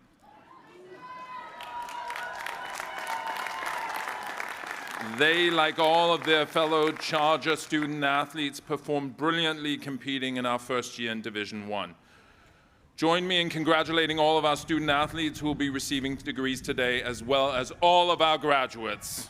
They, like all of their fellow Charger student athletes, performed brilliantly competing in our first year in Division I. Join me in congratulating all of our student athletes who will be receiving degrees today, as well as all of our graduates.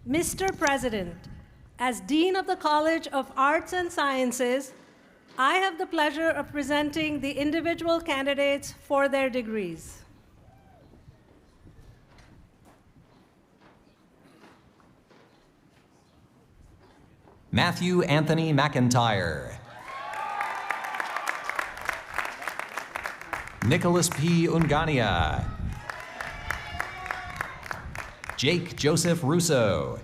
Mr. President, as Dean of the College of Arts and Sciences, I have the pleasure of presenting the individual candidates for their degrees. Matthew Anthony McIntyre. Nicholas P. Ungania. Jake Joseph Russo.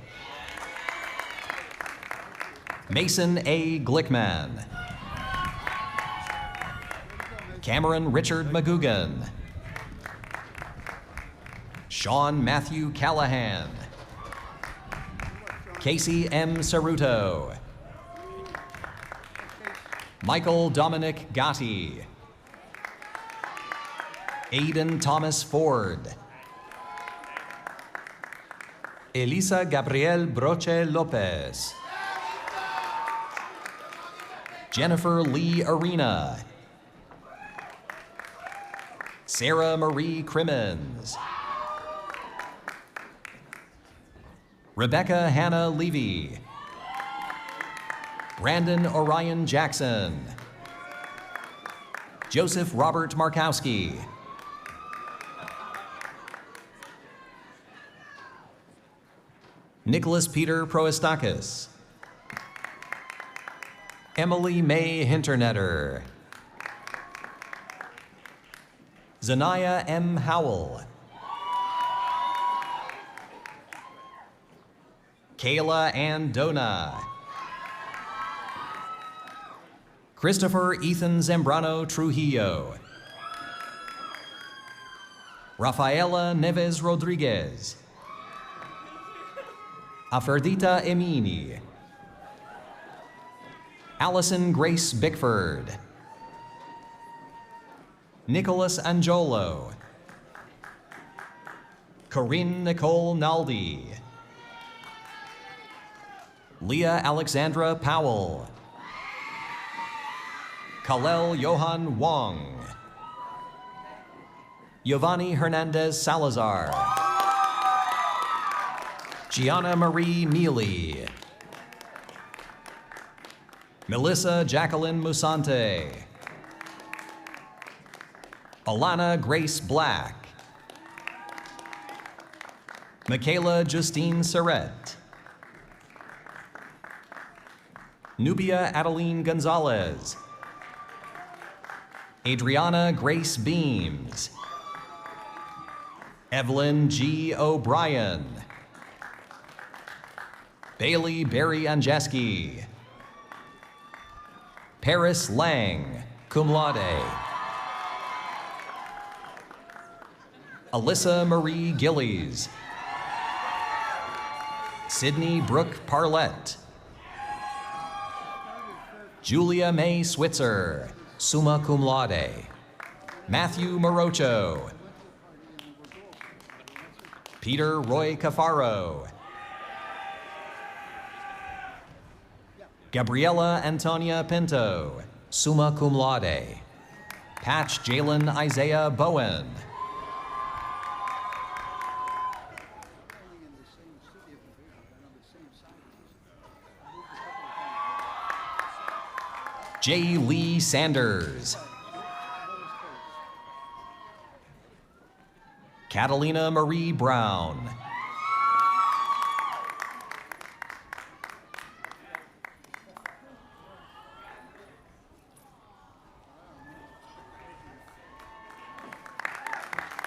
Mason A. Glickman. Cameron Richard McGugan. Sean Matthew Callahan. Casey M. Ceruto. Michael Dominic Gotti. Aiden Thomas Ford. Elisa Gabriel Broche Lopez. Jennifer Lee Arena. Sarah Marie Crimmins. Rebecca Hannah Levy. Brandon Orion Jackson. Joseph Robert Markowski. Nicholas Peter Proestakis. Emily May Hinternetter. Zanaya M. Howell. Kayla Ann Dona. Christopher Ethan Zambrano Trujillo. Rafaela Neves Rodriguez. Aferdita Emini. Allison Grace Bickford. Nicholas Angiolo. Corinne Nicole Naldi. Leah Alexandra Powell. Kalel Johan Wong. Giovanni Hernandez Salazar. Gianna Marie Neely. Melissa Jacqueline Musante. Alana Grace Black. Michaela Justine Surrett. Nubia Adeline Gonzalez. Adriana Grace Beams. Evelyn G. O'Brien. Bailey Barry Anjeski. Paris Lang, cum laude. Alyssa Marie Gillies. Sydney Brooke Parlett. Julia May Switzer, summa cum laude. Matthew Morocho. Peter Roy Cafaro. Gabriela Antonia Pinto, summa cum laude. Patch Jalen Isaiah Bowen. J. Lee Sanders. Catalina Marie Brown.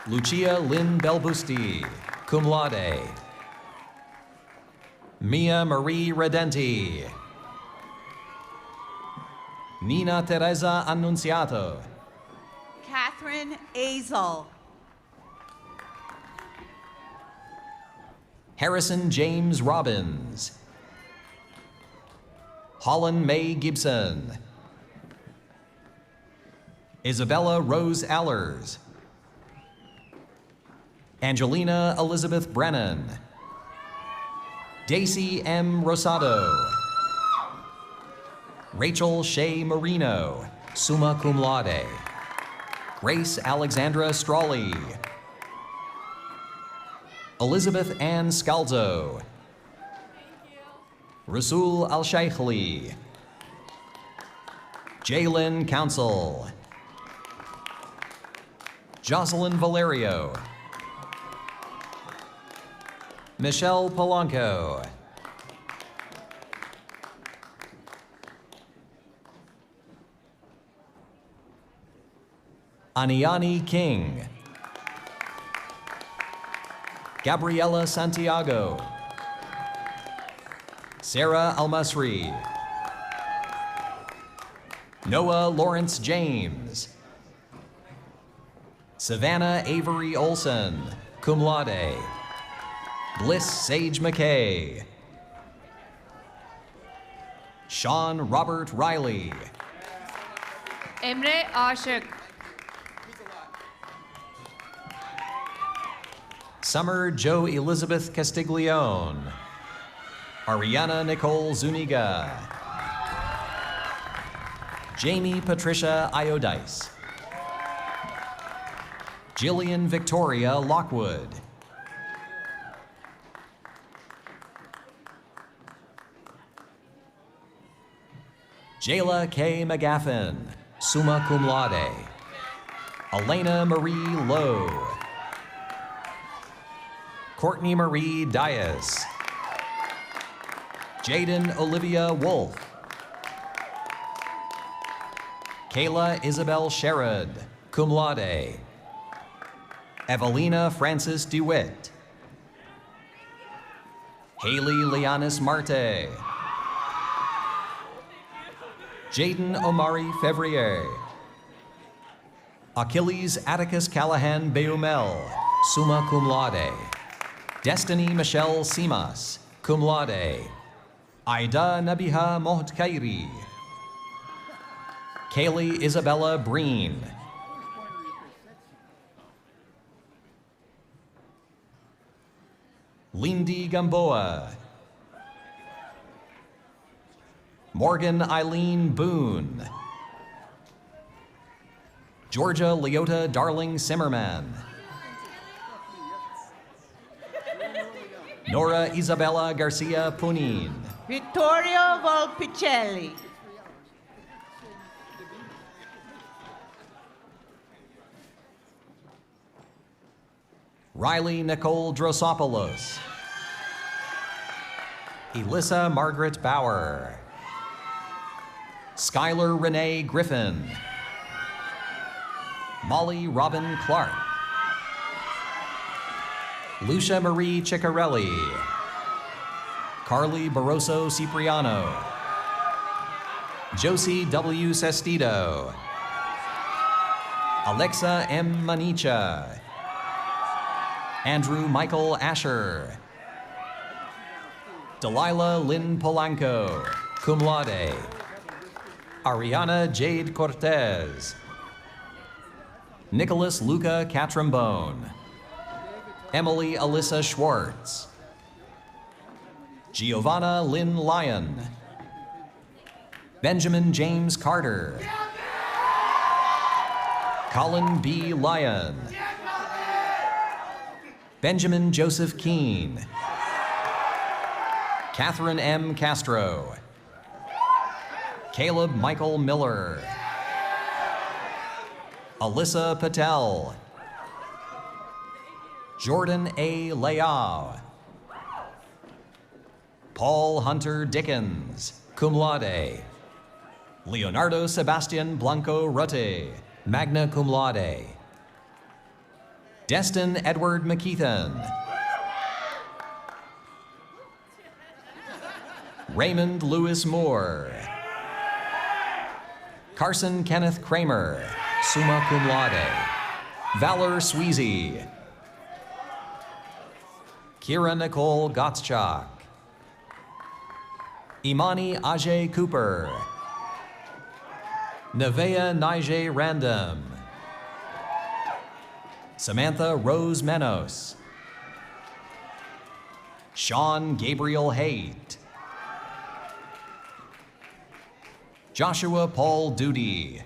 Lucia Lynn Belbusti, cum laude. Mia Marie Redenti. Nina Teresa Annunziato. Catherine Azel. Harrison James Robbins. Holland May Gibson. Isabella Rose Allers. Angelina Elizabeth Brennan. Daisy M. Rosado. Rachel Shea Marino, summa cum laude. Grace Alexandra Strawley. Elizabeth Ann Scalzo. Rasul Al-Sheikhli. Jalen Council. Jocelyn Valerio. Michelle Polanco. Aniani King. Gabriela Santiago. Sarah Almasri. Noah Lawrence James. Savannah Avery Olson, cum laude. Bliss Sage McKay. Sean Robert Riley. Emre Aşık. Summer Jo Elizabeth Castiglione. Ariana Nicole Zuniga. Jamie Patricia Iodice. Jillian Victoria Lockwood. Jayla K. McGaffin, summa cum laude. Elena Marie Lowe. Courtney Marie Dias. Jaden Olivia Wolf. Kayla Isabel Sherrod, cum laude. Evelina Francis DeWitt. Haley Lianis Marte. Jaden Omari Fevrier. Achilles Atticus Callahan Beumel, summa cum laude. Destiny Michelle Simas, cum laude. Aida Nabiha Mohtkairi. Kaylee Isabella Breen. Lindy Gamboa. Morgan Eileen Boone. Georgia Leota Darling Simmerman. Nora Isabella Garcia Punin. Vittorio Volpicelli. Riley Nicole Drosopoulos. Elissa Margaret Bauer. Skylar Renee Griffin. Molly Robin Clark. Lucia Marie Ciccarelli. Carly Barroso Cipriano. Josie W. Sestido. Alexa M. Manicha. Andrew Michael Asher. Delilah Lynn Polanco, cum laude. Ariana Jade Cortez. Nicholas Luca Catrambone. Emily Alyssa Schwartz. Giovanna Lynn Lyon. Benjamin James Carter. Colin B. Lyon. Benjamin Joseph Keene. Catherine M. Castro. Caleb Michael Miller. Alyssa Patel. Jordan A. Leao. Paul Hunter Dickens, cum laude. Leonardo Sebastian Blanco Rutte, magna cum laude. Destin Edward McKeithen. Raymond Lewis Moore. Carson Kenneth Kramer, summa cum laude. Valor Sweezy. Kira Nicole Gottschalk. Imani Ajay Cooper. Nevea Nige Random. Samantha Rose Menos. Sean Gabriel Haight. Joshua Paul Duty.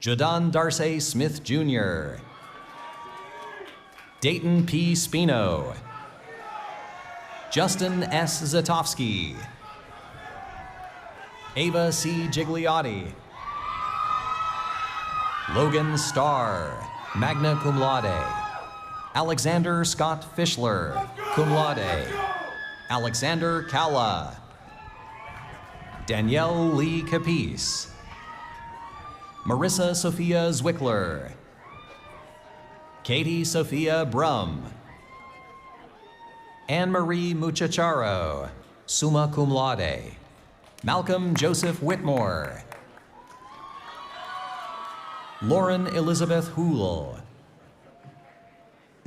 Jadon Darcy Smith Jr. Dayton P. Spino. Justin S. Zatofsky. Ava C. Gigliotti. Logan Starr, magna cum laude. Alexander Scott Fischler, cum laude. Alexander Kalla. Danielle Lee Capice. Marissa Sophia Zwickler. Katie Sophia Brum. Anne-Marie Muchacharo, summa cum laude. Malcolm Joseph Whitmore. Lauren Elizabeth Houle.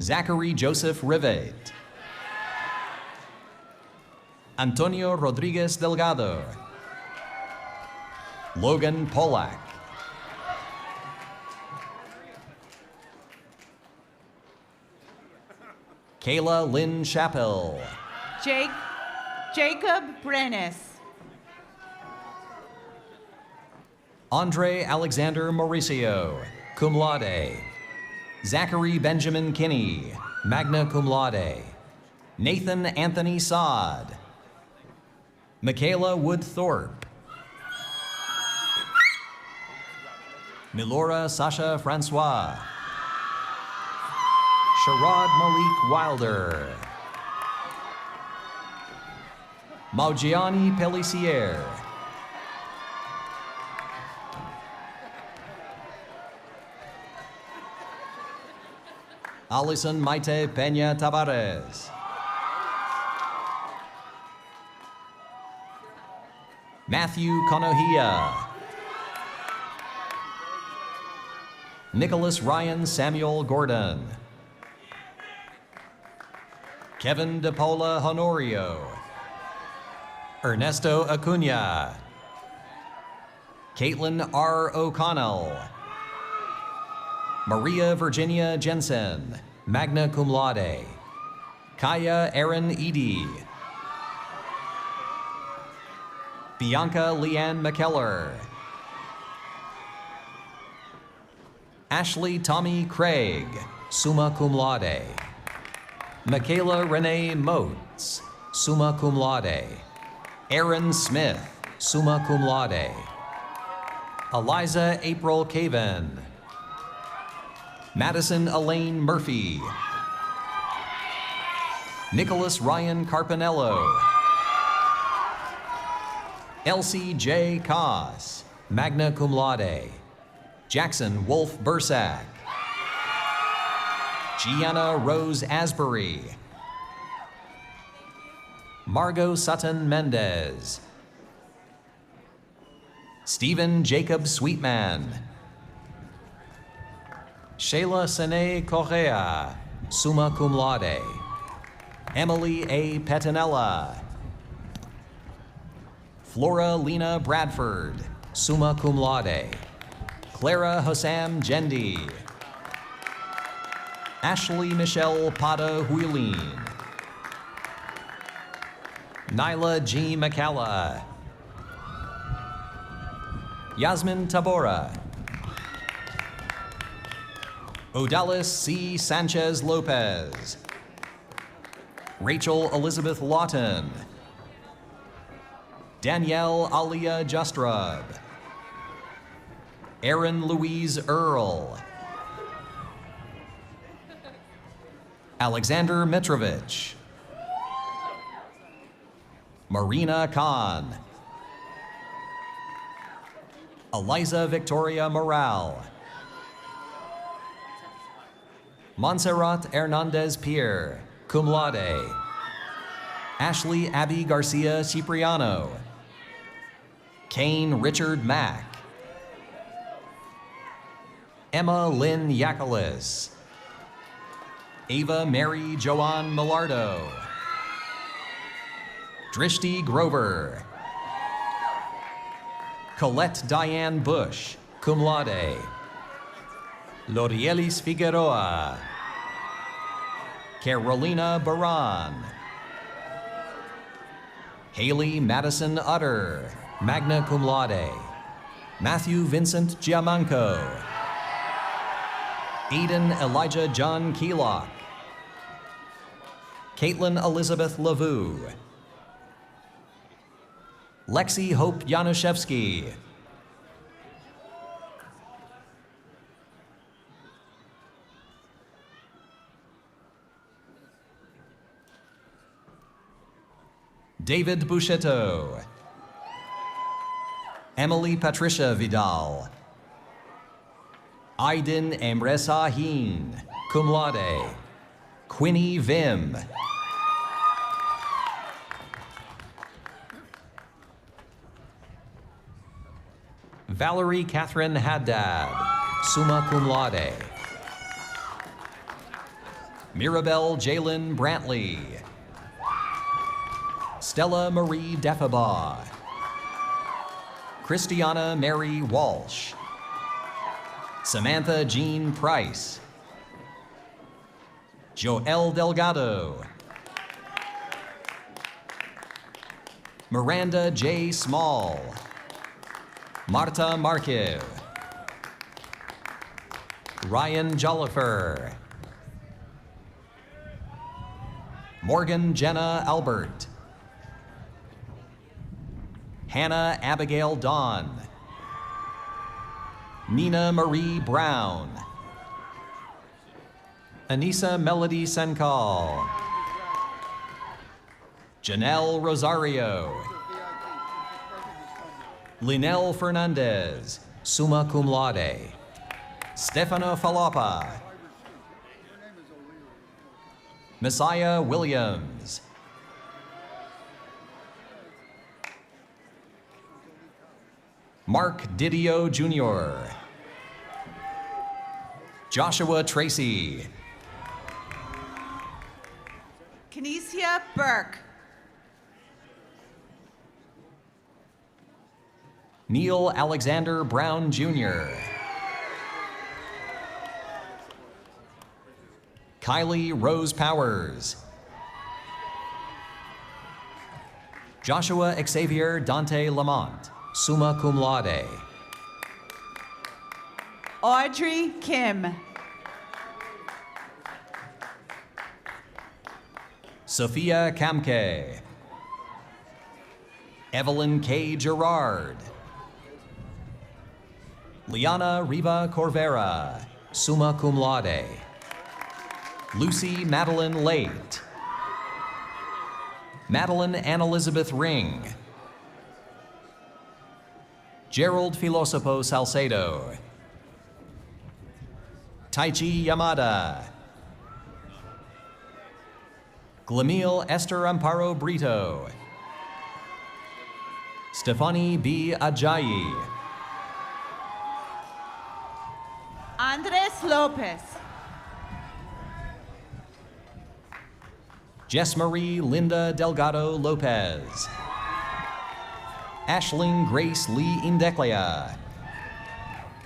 Zachary Joseph Rivet. Antonio Rodriguez Delgado. Logan Polak. Kayla Lynn Chappell. Jacob Brenes. Andre Alexander Mauricio, cum laude. Zachary Benjamin Kinney, magna cum laude. Nathan Anthony Saad. Michaela Wood Thorpe. Milora Sasha Francois. Sharad Malik Wilder. Maugiani Pellissier. Alison Maite Peña Tavares. Matthew Conohia. Nicholas Ryan Samuel Gordon. Kevin DePaula Honorio. Ernesto Acuna. Caitlin R. O'Connell. Maria Virginia Jensen, magna cum laude. Kaya Erin Edie. Bianca Leanne McKellar. Ashley Tommy Craig, summa cum laude. Michaela Renee Motes, summa cum laude. Aaron Smith, summa cum laude. Eliza April Caven. Madison Elaine Murphy. Nicholas Ryan Carpinello. Elsie J. Koss, magna cum laude. Jackson Wolf Bursack. Gianna Rose Asbury. Margot Sutton Mendez. Stephen Jacob Sweetman. Shayla Sene Correa, summa cum laude. Emily A. Petinella. Flora Lena Bradford, summa cum laude. Clara Hossam Jendi. Ashley Michelle Pada Huilin. Nyla G. McCalla. Yasmin Tabora. Odalis C. Sanchez Lopez. Rachel Elizabeth Lawton. Danielle Alia Justrub. Erin Louise Earl. Alexander Mitrovich. Marina Khan. Eliza Victoria Morale. Montserrat Hernandez Pierre, cum laude. Ashley Abby Garcia Cipriano. Kane Richard Mack. Emma Lynn Yakelis. Ava Mary Joanne Millardo. Drishti Grover. Colette Diane Bush, cum laude. Lorielis Figueroa. Carolina Baran. Haley Madison Utter, magna cum laude. Matthew Vincent Giamanco. Aiden Elijah John Keelock. Caitlin Elizabeth Lavu. Lexi Hope Januszewski. David Buchetto. Emily Patricia Vidal. Aydin Emresahin, cum laude. Quinny Vim. Valerie Catherine Haddad, summa cum laude. Mirabelle Jalen Brantley. Stella Marie Deffabaugh. Christiana Mary Walsh. Samantha Jean Price. Joel Delgado. Miranda J. Small. Marta Markiv. Ryan Jollifer. Morgan Jenna Albert. Hannah Abigail Dawn. Nina Marie Brown. Anissa Melody Senkal. Janelle Rosario. Linel Fernandez, summa cum laude. Stefano Falapa. Messiah Williams. Mark Didio Jr. Joshua Tracy. Kinesia Burke. Neil Alexander Brown Jr. Kylie Rose Powers. Joshua Xavier Dante Lamont, summa cum laude. Audrey Kim. Sophia Kamke. Evelyn K. Gerard. Liana Riva Corvera, summa cum laude. Lucy Madeline Late. Madeline Ann Elizabeth Ring. Gerald Filosopo Salcedo. Taichi Yamada. Glamil Esther Amparo Brito. Stefani B. Ajayi. Andres Lopez. Jess Marie Linda Delgado Lopez. Ashling Grace Lee Indeclia.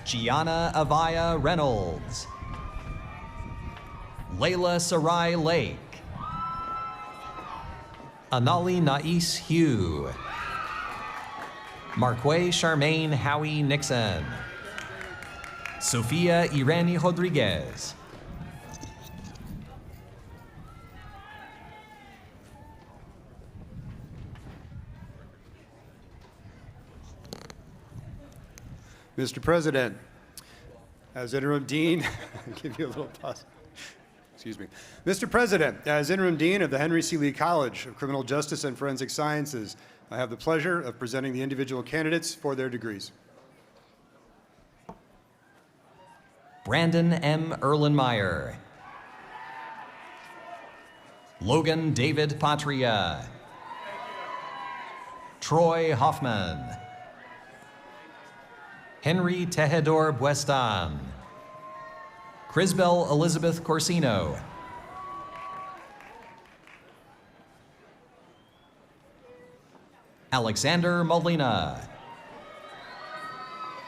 Gianna Avaya Reynolds. Layla Sarai Lake. Anali Nais Hugh. Marque Charmaine Howie Nixon. Sofia Irene Rodriguez. Mr. President, as interim dean, I'll give you a little pause. Excuse me. Mr. President, as interim dean of the Henry C. Lee College of Criminal Justice and Forensic Sciences, I have the pleasure of presenting the individual candidates for their degrees. Brandon M. Erlenmeyer. Logan David Patria. Troy Hoffman. Henry Tejedor Buestan. Crisbel Elizabeth Corsino. Alexander Molina.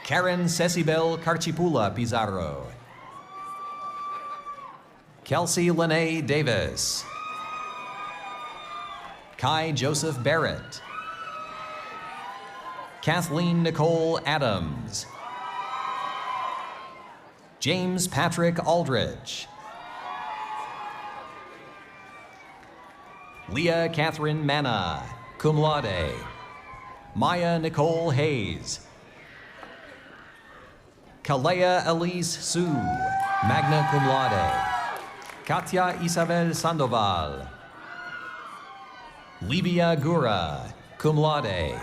Karen Cecibel Carchipula Pizarro. Kelsey Lene Davis. Kai Joseph Barrett. Kathleen Nicole Adams. James Patrick Aldrich. Leah Catherine Manna, cum laude. Maya Nicole Hayes. Kalea Elise Sue, magna cum laude. Katya Isabel Sandoval. Livia Gura, cum laude.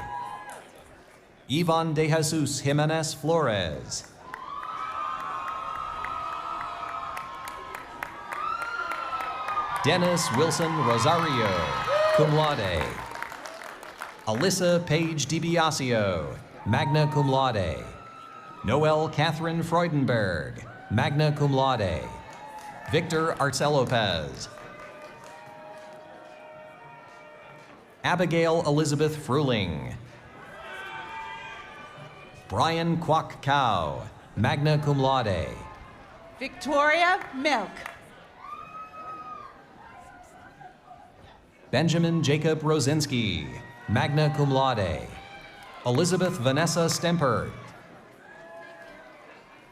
Ivan De Jesus Jimenez Flores. Dennis Wilson Rosario, cum laude. Alyssa Paige DiBiasio, magna cum laude. Noel Catherine Freudenberg, magna cum laude. Victor Arce Lopez. Abigail Elizabeth Fruling. Brian Kwok Kao, magna cum laude. Victoria Milk. Benjamin Jacob Rosinski, magna cum laude. Elizabeth Vanessa Stempert.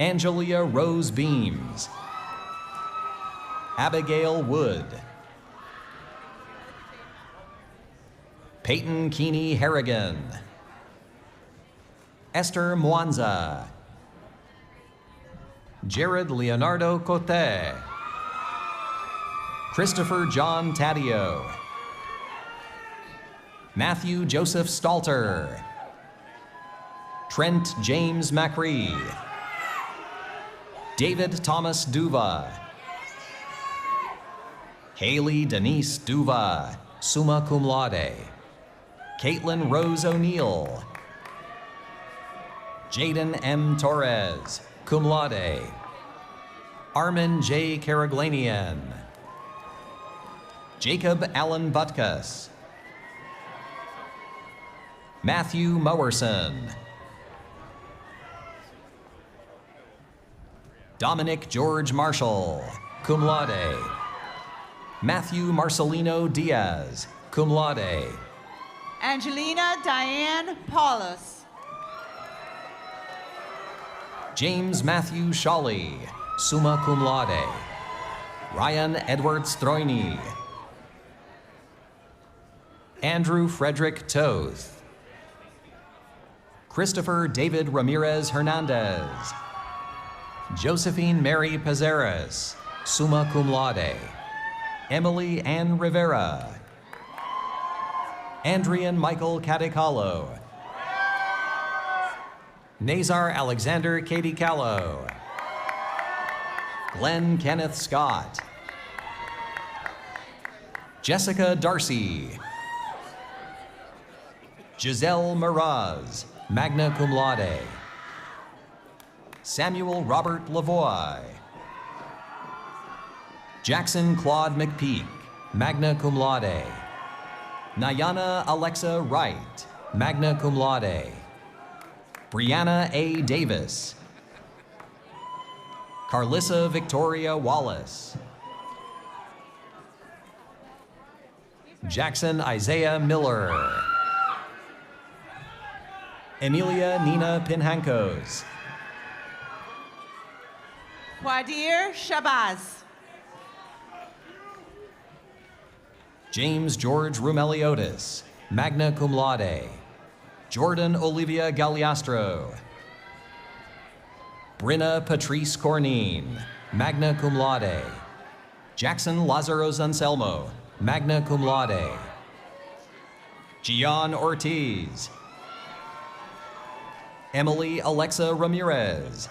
Angelia Rose Beams. Abigail Wood. Peyton Keeney Harrigan. Esther Mwanza. Jared Leonardo Cote. Christopher John Taddeo. Matthew Joseph Stalter. Trent James Macri. David Thomas Duva. Haley Denise Duva, summa cum laude. Caitlin Rose O'Neill. Jaden M. Torres, cum laude. Armin J. Karaglanian. Jacob Allen Butkus. Matthew Mowerson. Dominic George Marshall, cum laude. Matthew Marcelino Diaz, cum laude. Angelina Diane Paulus. James Matthew Shawley, summa cum laude. Ryan Edward Stroini. Andrew Frederick Toth. Christopher David Ramirez Hernandez. Josephine Mary Pazeras, summa cum laude. Emily Ann Rivera. Andrian Michael Cadicalo. Nazar Alexander Katie Callow. Glenn Kenneth Scott. Jessica Darcy. Giselle Miraz, magna cum laude. Samuel Robert Lavoie. Jackson Claude McPeak, magna cum laude. Nayana Alexa Wright, magna cum laude. Brianna A. Davis. Carlissa Victoria Wallace. Jackson Isaiah Miller. Emilia Nina Pinhankos. Quadir Shabazz. James George Rumeliotis, magna cum laude. Jordan Olivia Galliastro. Brinna Patrice Cornine, magna cum laude. Jackson Lazaros Anselmo, magna cum laude. Gian Ortiz. Emily Alexa Ramirez.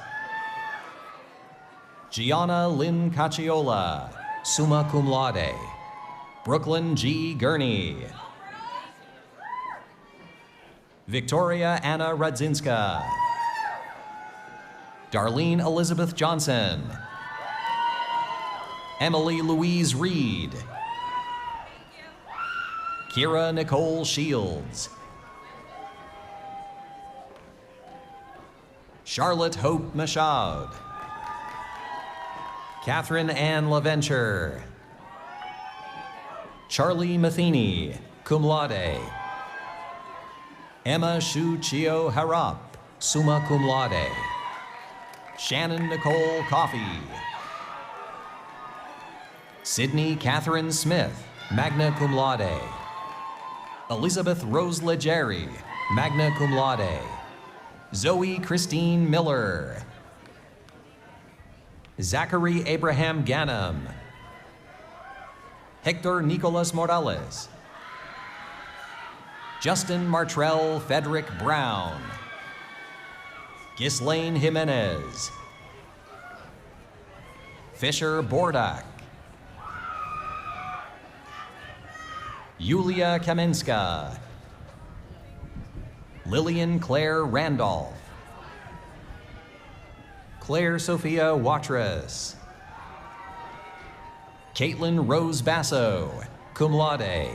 Gianna Lynn Cacciola, summa cum laude. Brooklyn G. Gurney. Victoria Anna Radzinska. Darlene Elizabeth Johnson. Emily Louise Reed. Kira Nicole Shields. Charlotte Hope Mashaud. Catherine Ann LaVenture. Charlie Matheny, cum laude. Emma Shu Chio Harap, summa cum laude. Shannon Nicole Coffey. Sydney Catherine Smith, magna cum laude. Elizabeth Rose Legeri, magna cum laude. Zoe Christine Miller. Zachary Abraham Ganem. Hector Nicolas Morales. Justin Martrell Frederick Brown. Ghislaine Jimenez. Fisher Bordak. Yulia Kaminska. Lillian Claire Randolph. Claire Sophia Watrous. Caitlin Rose Basso, cum laude.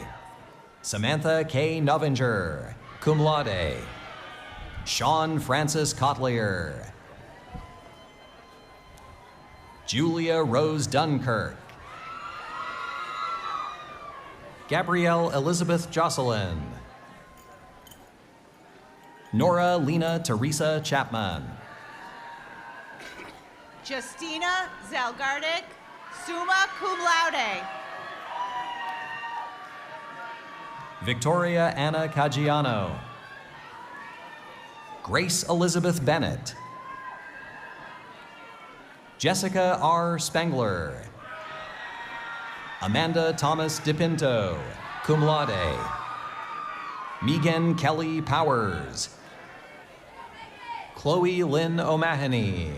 Samantha K. Novinger, cum laude. Sean Francis Cotlier. Julia Rose Dunkirk. Gabrielle Elizabeth Jocelyn. Nora Lena Teresa Chapman. Justina Zelgardik, summa cum laude. Victoria Anna Caggiano. Grace Elizabeth Bennett. Jessica R. Spengler. Amanda Thomas DePinto, cum laude. Megan Kelly Powers. Chloe Lynn O'Mahony.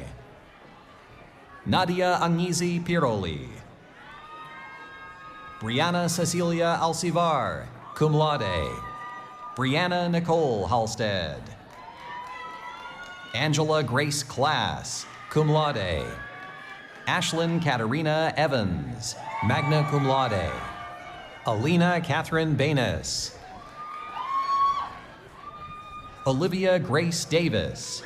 Nadia Agnesi Piroli. Brianna Cecilia Alcivar, cum laude. Brianna Nicole Halstead. Angela Grace Class, cum laude. Ashlyn Katarina Evans, magna cum laude. Alina Catherine Banis. Olivia Grace Davis.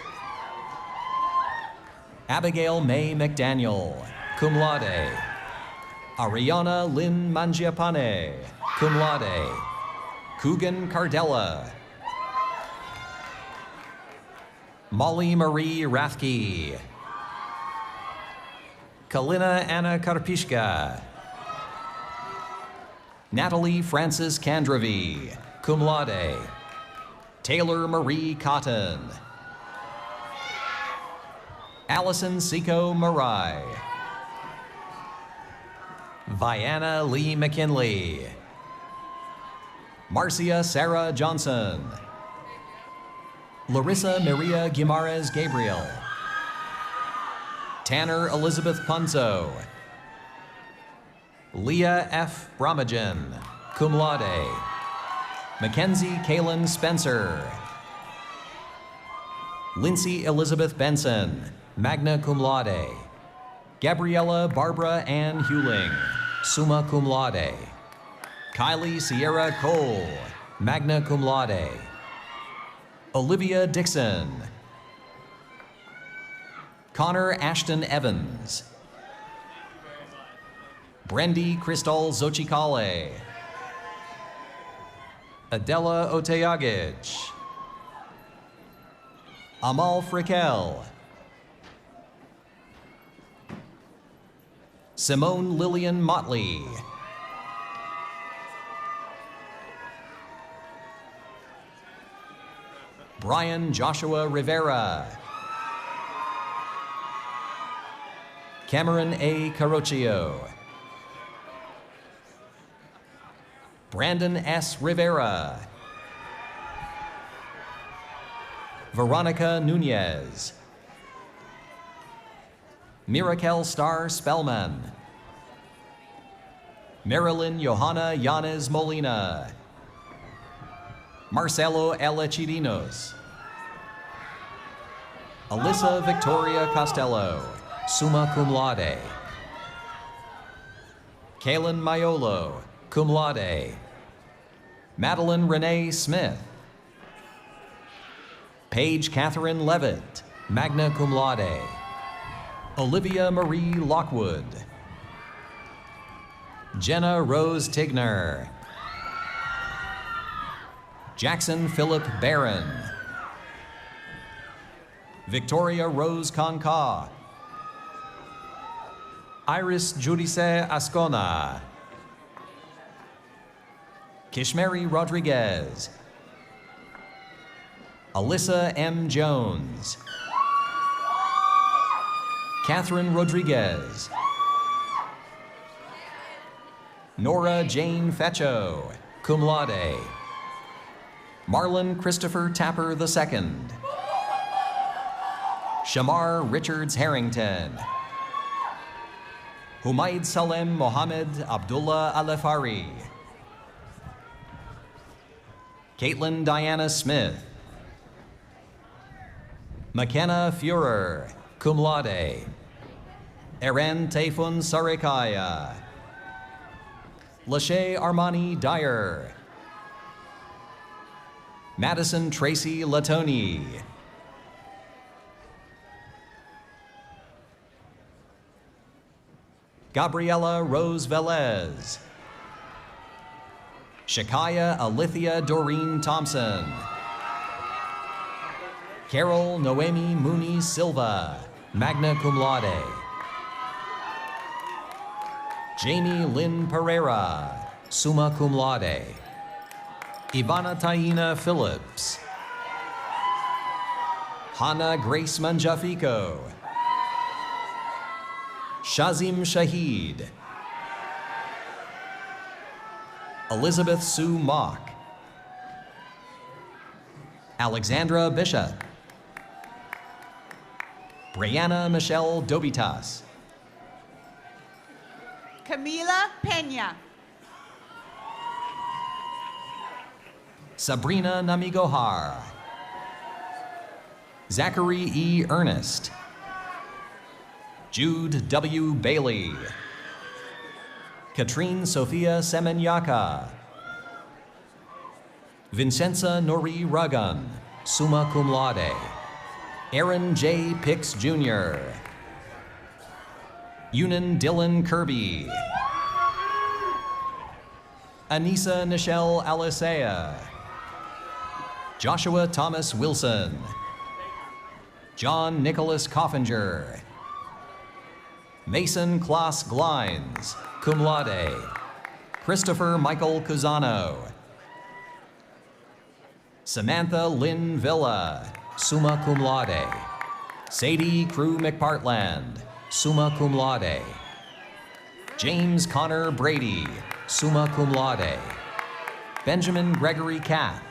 Abigail May McDaniel, cum laude. Ariana Lynn Mangiapane, cum laude. Coogan Cardella. Molly Marie Rathke. Kalina Anna Karpishka. Natalie Frances Kandravy, cum laude. Taylor Marie Cotton. Allison Seco Marai. Vianna Lee McKinley. Marcia Sarah Johnson. Larissa Maria Guimarães Gabriel. Tanner Elizabeth Punzo. Leah F. Bramagen, cum laude. Mackenzie Kaylin Spencer. Lindsay Elizabeth Benson, magna cum laude. Gabriella Barbara Ann Hewling, summa cum laude. Kylie Sierra Cole, magna cum laude. Olivia Dixon. Connor Ashton Evans. Brendy Crystal Xochicale. Adela Oteagic. Amal Frickel. Simone Lillian Motley. Brian Joshua Rivera. Cameron A. Carocchio. Brandon S. Rivera. Veronica Nunez. Mirakel Star Spellman. Marilyn Johanna Yanez Molina. Marcelo Elechirinos. Alyssa Victoria Costello, summa cum laude. Kaylin Maiolo, cum laude. Madeline Renee Smith. Paige Catherine Levitt, magna cum laude. Olivia Marie Lockwood. Jenna Rose Tigner. Jackson Philip Barron. Victoria Rose Conca. Iris Judice Ascona. Kishmeri Rodriguez. Alyssa M. Jones. Catherine Rodriguez. Nora Jane Fecho, cum laude. Marlon Christopher Tapper II. Shamar Richards Harrington. Humaid Salem Mohammed Abdullah Alefari. Caitlin Diana Smith. McKenna Fuhrer, cum laude. Eren Tayfun Sarikaya. Lachey Armani Dyer. Madison Tracy Latoni. Gabriella Rose Velez. Shakaya Alithia Doreen Thompson. Carol Noemi Mooney Silva, magna cum laude. Jamie Lynn Pereira, summa cum laude. Ivana Taina Phillips. Hannah Grace Manjafico. Shazim Shahid. Elizabeth Sue Mock, Alexandra Bishop, Brianna Michelle Dobitas, Camila Pena. Sabrina Namigohar, Zachary E. Ernest, Jude W. Bailey, Katrine Sofia Semenyaka, Vincenza Nori Ragan, summa cum laude, Aaron J. Pix Jr., Yunan Dylan Kirby, Anissa Nichelle Alisea, Joshua Thomas Wilson, John Nicholas Coffinger, Mason Klaas Glines, cum laude, Christopher Michael Cusano, Samantha Lynn Villa, summa cum laude, Sadie Crew McPartland, summa cum laude, James Connor Brady, summa cum laude, Benjamin Gregory Kapp,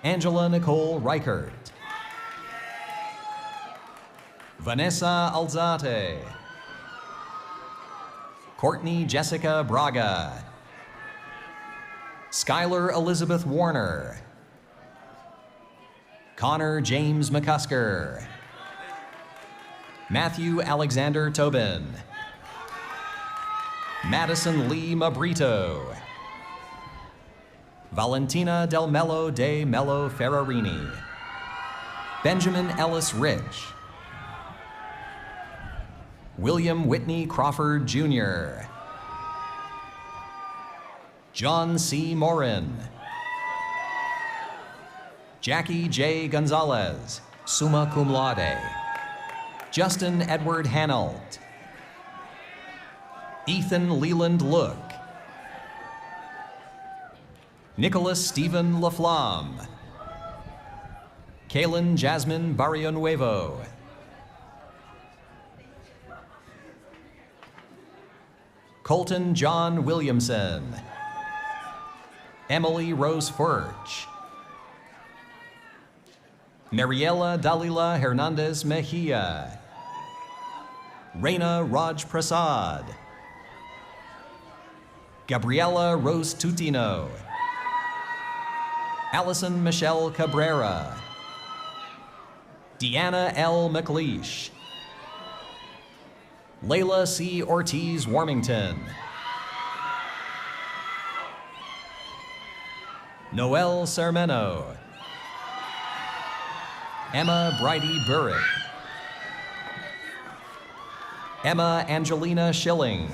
Angela Nicole Reichert, Vanessa Alzate, Courtney Jessica Braga, Skylar Elizabeth Warner, Connor James McCusker, Matthew Alexander Tobin, Madison Lee Mabrito, Valentina Del Mello de Mello Ferrarini, Benjamin Ellis Rich, William Whitney Crawford Jr., John C. Morin, Jackie J. Gonzalez, summa cum laude, Justin Edward Hanold, Ethan Leland Look, Nicholas Stephen Laflamme, Kaylin Jasmine Barrionuevo, Colton John Williamson, Emily Rose Furch, Mariela Dalila Hernandez Mejia, Reina Raj Prasad, Gabriela Rose Tutino, Allison Michelle Cabrera, Deanna L. McLeish, Layla C. Ortiz Warmington, Noel Sermeno, Emma Bridie Burrick, Emma Angelina Schilling,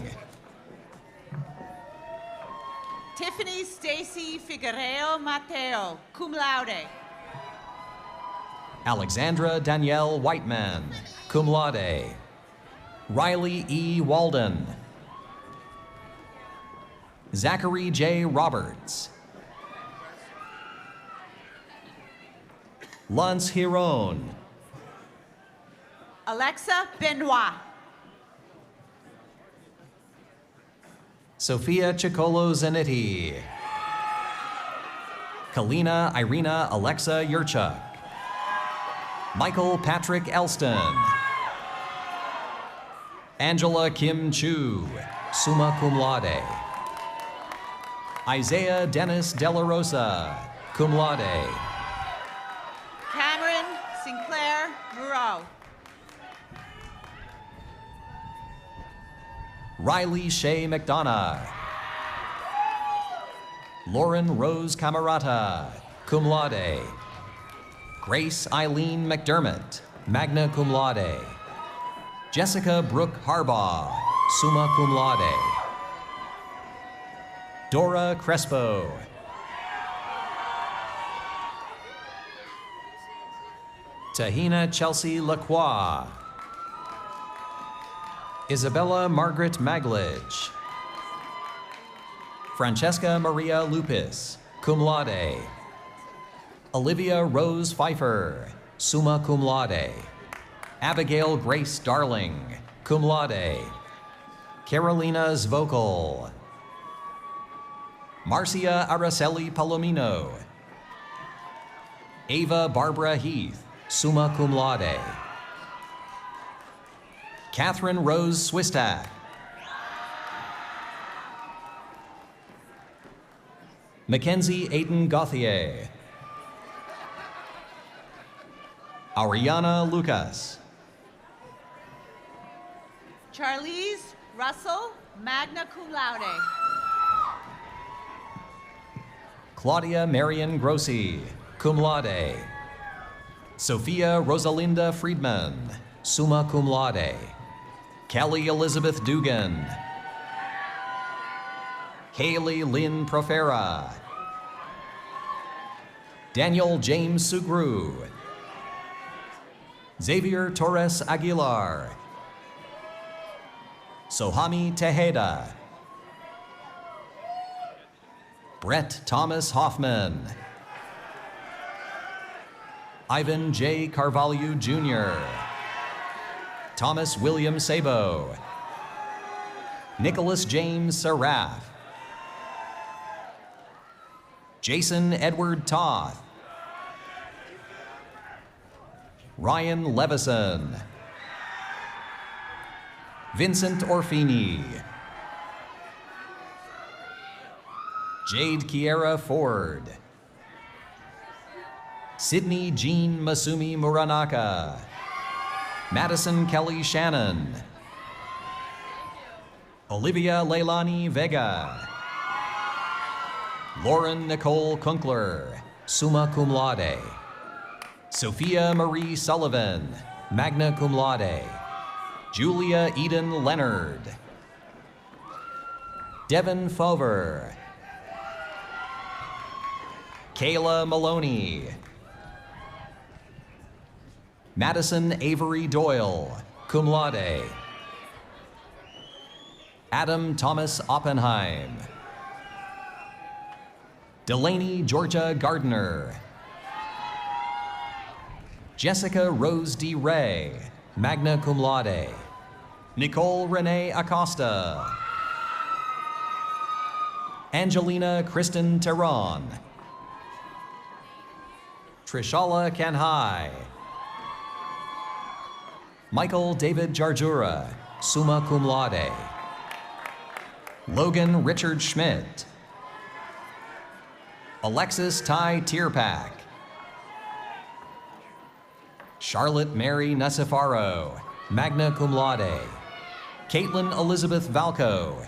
Tiffany Stacy Figuereo Mateo, cum laude. Alexandra Danielle Whiteman, cum laude, Riley E. Walden, Zachary J. Roberts, Lance Hiron, Alexa Benoit. Sophia Chicolo Zanetti, Kalina Irina Alexa Yurchuk, Michael Patrick Elston, Angela Kim Chu, summa cum laude, Isaiah Dennis De La Rosa, cum laude, Cameron Sinclair Moreau. Riley Shea McDonough, Lauren Rose Camerata, cum laude, Grace Eileen McDermott, magna cum laude, Jessica Brooke Harbaugh, summa cum laude, Dora Crespo, Tahina Chelsea Lacroix, Isabella Margaret Magledge, Francesca Maria Lupis, cum laude, Olivia Rose Pfeiffer, summa cum laude, Abigail Grace Darling, cum laude, Carolina Zvokel, Marcia Araceli Palomino. Ava Barbara Heath, summa cum laude. Catherine Rose Swistak. Mackenzie Aiden Gauthier. Ariana Lucas. Charlize Russell, magna cum laude. Claudia Marion Grossi, cum laude. Sophia Rosalinda Friedman, summa cum laude. Kelly Elizabeth Dugan. Haley Lynn Profera. Daniel James Sugru. Xavier Torres Aguilar. Sohami Tejeda. Brett Thomas Hoffman. Ivan J. Carvalho Jr. Thomas William Sabo. Nicholas James Saraf. Jason Edward Toth. Ryan Levison. Vincent Orfini. Jade Kiera Ford. Sydney Jean Masumi Muranaka. Madison Kelly Shannon. Olivia Leilani Vega. Lauren Nicole Kunkler, summa cum laude. Sophia Marie Sullivan, magna cum laude. Julia Eden Leonard. Devin Fover. Kayla Maloney. Madison Avery Doyle, cum laude. Adam Thomas Oppenheim. Delaney Georgia Gardner. Jessica Rose D. Ray, magna cum laude. Nicole Renee Acosta. Angelina Kristen Terron. Trishala Kanhai. Michael David Jarjura, summa cum laude. Logan Richard Schmidt. Alexis Ty Tierpak. Charlotte Mary Nasifaro, magna cum laude. Caitlin Elizabeth Valco.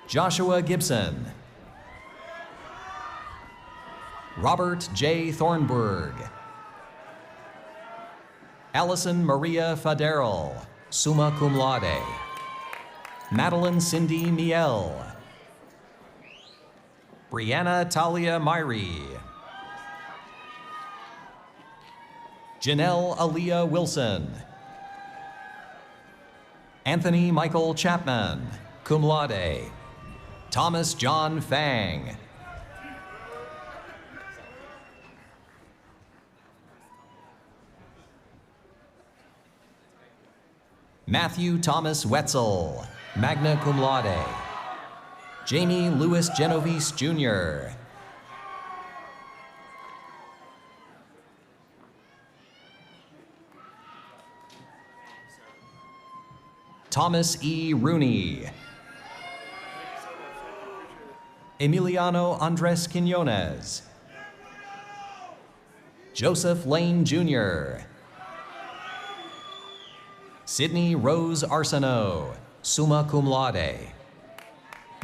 Joshua Gibson. Robert J. Thornburg. Allison Maria Faderl, summa cum laude. Madeline Cindy Miel. Brianna Talia Myrie. Janelle Aaliyah Wilson. Anthony Michael Chapman, cum laude. Thomas John Fang. Matthew Thomas Wetzel, magna cum laude. Jamie Louis Genovese Jr. Thomas E. Rooney. Emiliano Andres Quinones. Joseph Lane Jr. Sydney Rose Arsenault, summa cum laude.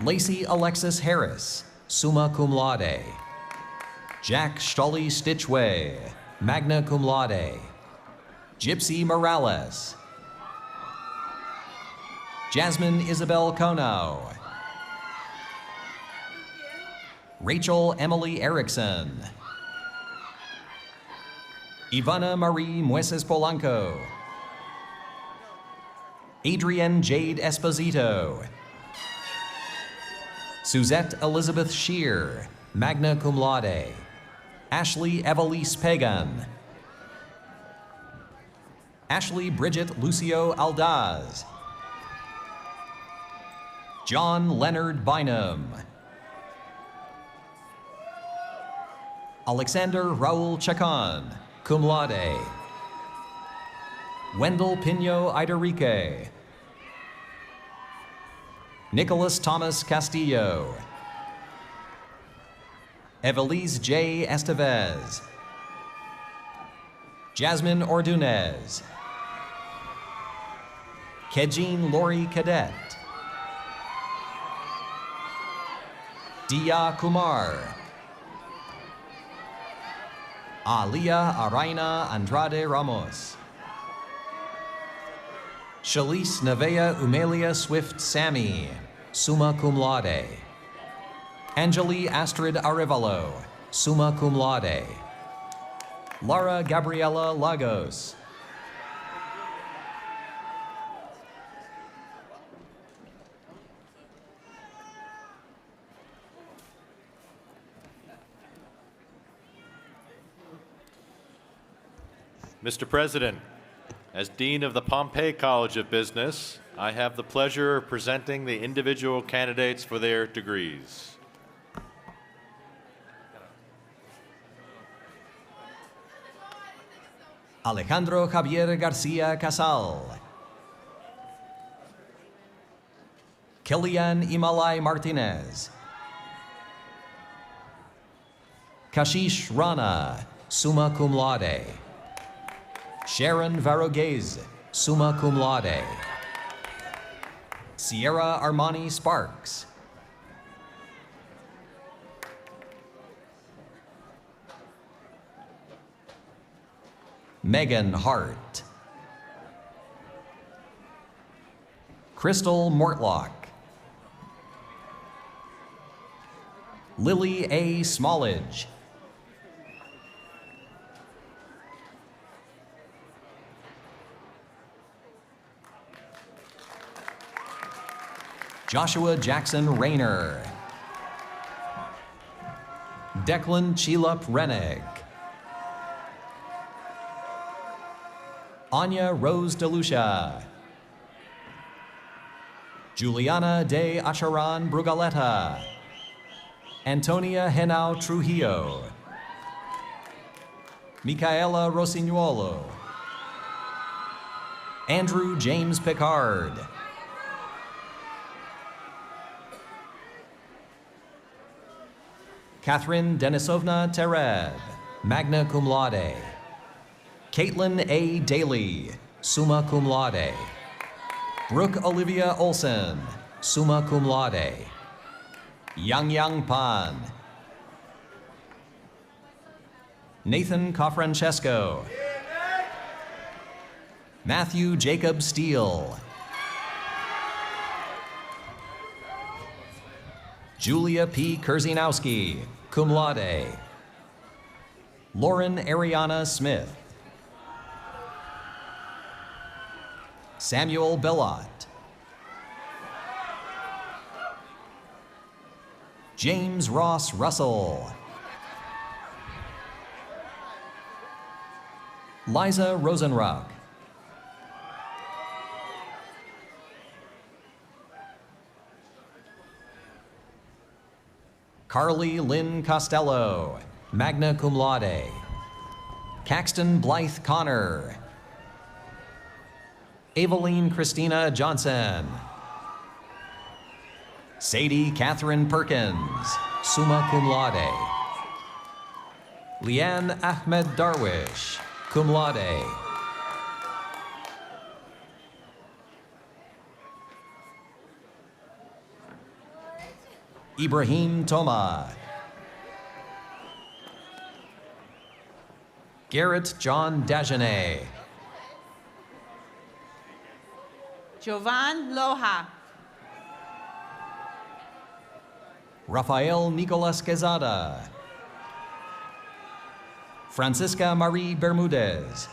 Lacey Alexis Harris, summa cum laude. Jack Stolly Stitchway, magna cum laude. Gypsy Morales. Jasmine Isabel Konau. Rachel Emily Erickson. Ivana Marie Mueces Polanco. Adrienne Jade Esposito. Suzette Elizabeth Shear, magna cum laude. Ashley Evelise Pagan. Ashley Bridget Lucio Aldaz. John Leonard Bynum. Alexander Raul Chacon, cum laude. Wendell Pino Idarique. Nicholas Thomas Castillo. Evelise J. Estevez. Jasmine Ordunez. Kejin Lori Cadet. Dia Kumar. Alia Araina Andrade Ramos. Shalise Nevea Umelia Swift Sammy, summa cum laude. Angeli Astrid Arevalo, summa cum laude. Lara Gabriela Lagos. Mr. President, as Dean of the Pompey College of Business, I have the pleasure of presenting the individual candidates for their degrees. Alejandro Javier Garcia Casal. Kilian Imalai Martinez. Kashish Rana, summa cum laude. Sharon Varoguez, summa cum laude. Sierra Armani Sparks. Megan Hart. Crystal Mortlock. Lily A. Smallage. Joshua Jackson Rayner. Declan Chilup Rennig. Anya Rose DeLucia. Juliana de Acharan Brugaleta. Antonia Henao Trujillo. Micaela Rosignuolo. Andrew James Picard. Catherine Denisovna Tereb, magna cum laude. Caitlin A. Daly, summa cum laude. Brooke Olivia Olson, summa cum laude. Yang Pan. Nathan Cofrancesco. Matthew Jacob Steele. Julia P. Kurzinowski, cum laude. Lauren Ariana Smith. Samuel Bellot. James Ross Russell. Liza Rosenrock. Carly Lynn Costello, magna cum laude. Caxton Blythe Connor. Eveline Christina Johnson. Sadie Catherine Perkins, summa cum laude. Leanne Ahmed Darwish, cum laude. Ibrahim Toma. Garrett John Dagenet. Jovan Loja. Rafael Nicolas Quezada. Francisca Marie Bermudez.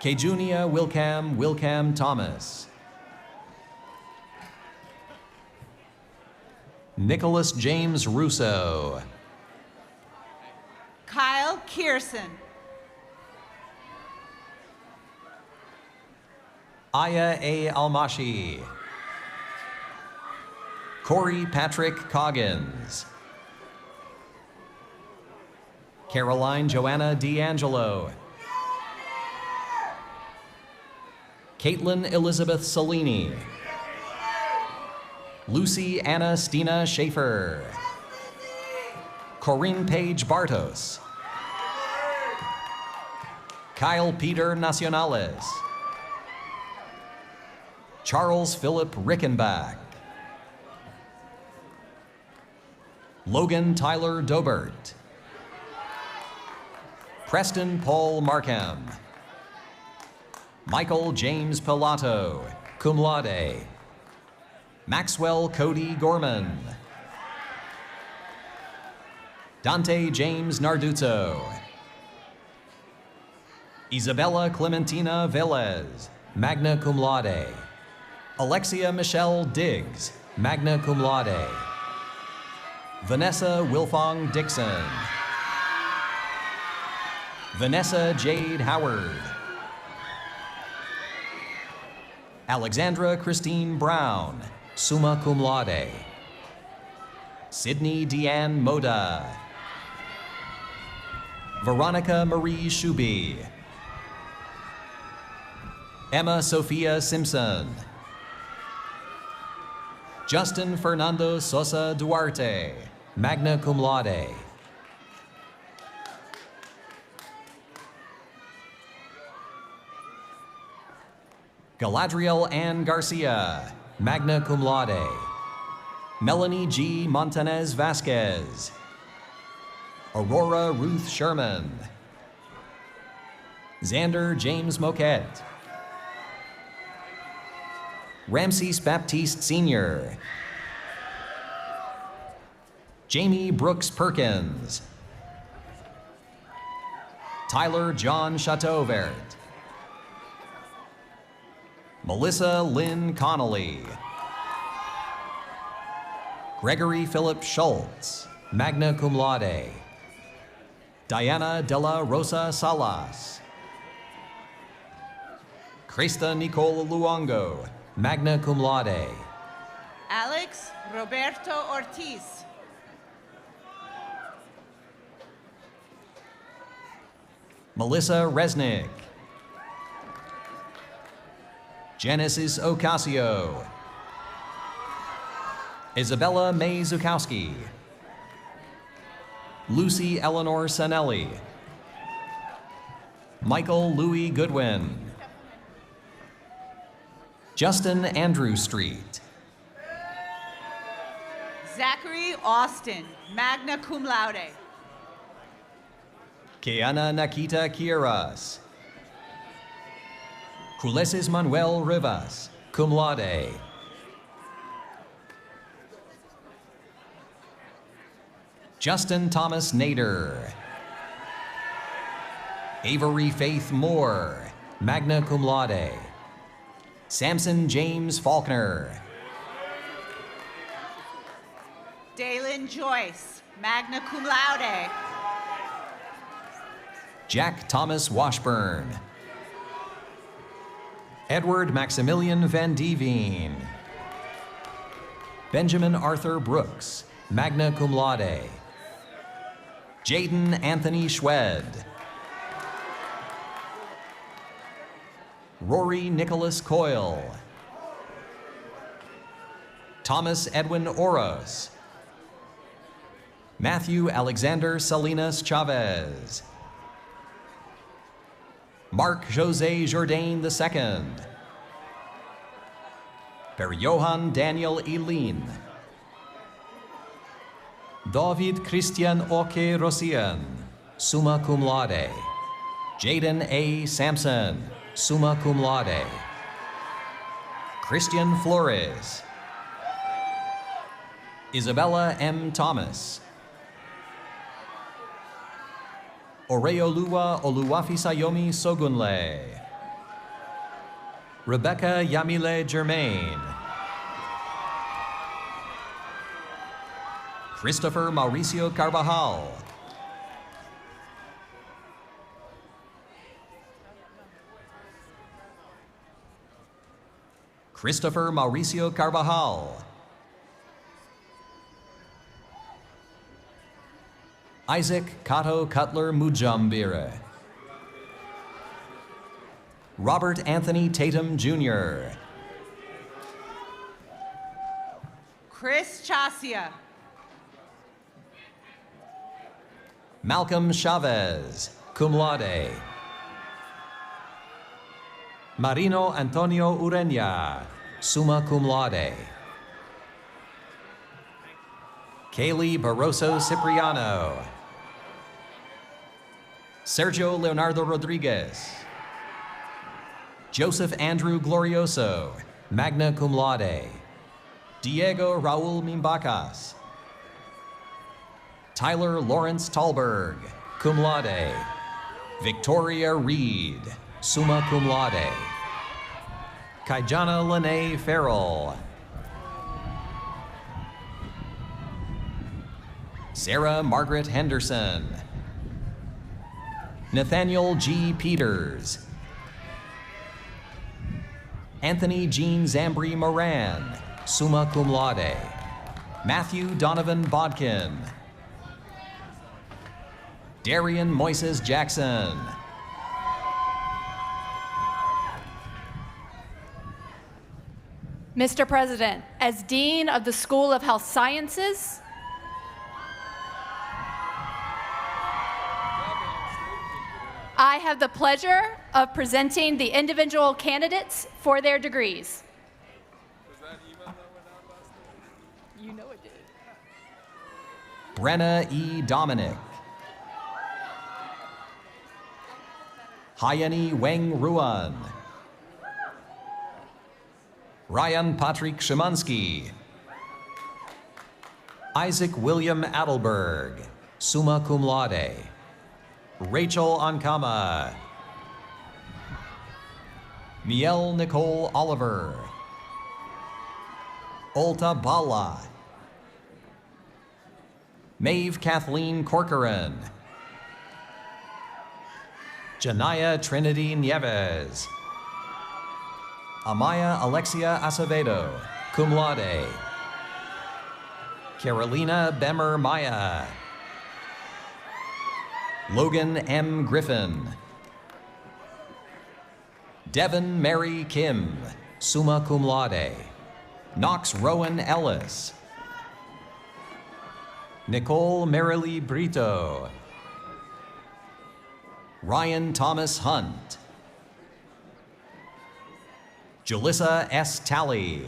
Kejunia Wilcam Thomas. Nicholas James Russo. Kyle Kierson. Aya A. Almashi. Corey Patrick Coggins. Caroline Joanna D'Angelo. Caitlin Elizabeth Salini. Lucy Anna Stina Schaefer. Corinne Paige Bartos. Kyle Peter Nacionales. Charles Philip Rickenbach. Logan Tyler Dobert. Preston Paul Markham. Michael James Pilato, cum laude. Maxwell Cody Gorman. Dante James Narduzzo. Isabella Clementina Velez, magna cum laude. Alexia Michelle Diggs, magna cum laude. Vanessa Wilfong Dixon. Vanessa Jade Howard. Alexandra Christine Brown, summa cum laude. Sydney Deanne Moda. Veronica Marie Shuby. Emma Sophia Simpson. Justin Fernando Sosa Duarte, magna cum laude. Galadriel Ann Garcia, magna cum laude. Melanie G. Montanez Vasquez. Aurora Ruth Sherman. Xander James Moquette. Ramses Baptiste Sr. Jamie Brooks Perkins. Tyler John Chateauvert. Melissa Lynn Connolly. Gregory Philip Schultz, magna cum laude. Diana Della Rosa Salas. Krista Nicole Luongo, magna cum laude. Alex Roberto Ortiz. Melissa Resnick. Genesis Ocasio. Isabella May Zukowski. Lucy Eleanor Sanelli. Michael Louis Goodwin. Justin Andrew Street. Zachary Austin, magna cum laude. Kiana Nakita Kieras. Culeses Manuel Rivas, cum laude. Justin Thomas Nader. Avery Faith Moore, magna cum laude. Samson James Faulkner. Dalen Joyce, magna cum laude. Jack Thomas Washburn. Edward Maximilian Van Deveen. Benjamin Arthur Brooks, magna cum laude. Jaden Anthony Schwed. Rory Nicholas Coyle. Thomas Edwin Oros. Matthew Alexander Salinas Chavez. Mark Jose Jourdain II. Per Johan Daniel Elin. David Christian Oke Rosian, summa cum laude. Jaden A. Sampson, summa cum laude. Christian Flores. Isabella M. Thomas. Oreoluwa Oluwafisayomi Sogunle. Rebecca Yamile Germain. Christopher Mauricio Carvajal. Christopher Mauricio Carvajal. Isaac Cato Cutler Mujambire. Robert Anthony Tatum, Jr. Chris Chasia. Malcolm Chavez, cum laude. Marino Antonio Ureña, summa cum laude. Kaylee Barroso Cipriano. Sergio Leonardo Rodriguez. Joseph Andrew Glorioso, magna cum laude. Diego Raul Mimbacas. Tyler Lawrence Talberg, cum laude. Victoria Reed, summa cum laude. Kaijana Lene Farrell. Sarah Margaret Henderson. Nathaniel G. Peters. Anthony Jean Zambri Moran, summa cum laude. Matthew Donovan Bodkin. Darian Moises Jackson. Mr. President, as Dean of the School of Health Sciences, I have the pleasure of presenting the individual candidates for their degrees. You know it did. Brenna E. Dominic. Hayani Weng Ruan. Ryan Patrick Szymanski. Isaac William Adelberg, summa cum laude. Rachel Ankama. Miel Nicole Oliver. Olta Bala. Maeve Kathleen Corcoran. Janaya Trinity Nieves. Amaya Alexia Acevedo, cum laude. Carolina Bemer Maya. Logan M. Griffin. Devin Mary Kim, summa cum laude. Knox Rowan Ellis. Nicole Marilee Brito. Ryan Thomas Hunt. Julissa S. Talley.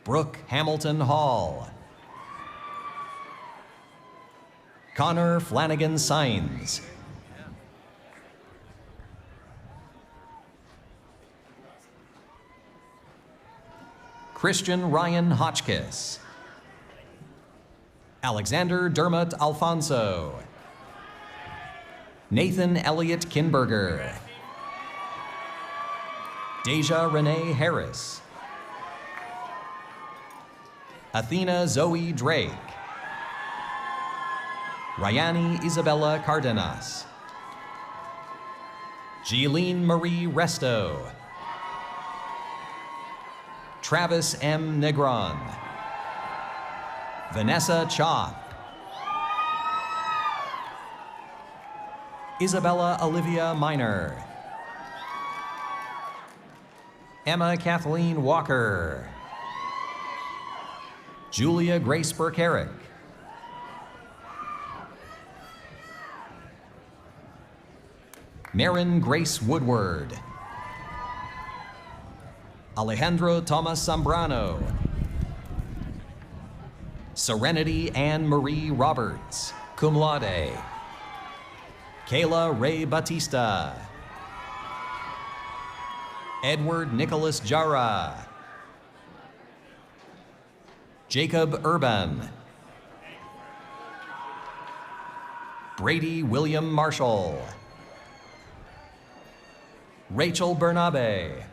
Brooke Hamilton Hall. Connor Flanagan Sines. Christian Ryan Hotchkiss. Alexander Dermot Alfonso. Nathan Elliott Kinberger. Deja Renee Harris. Athena Zoe Drake. Ryani Isabella Cardenas. Jeline Marie Resto. Travis M. Negron. Vanessa Chop. Isabella Olivia Miner. Emma Kathleen Walker. Julia Grace Burkerick. Marin Grace Woodward. Alejandro Thomas Zambrano. Serenity Anne Marie Roberts, cum laude. Kayla Ray Batista. Edward Nicholas Jara. Jacob Urban. Brady William Marshall. Rachel Bernabe.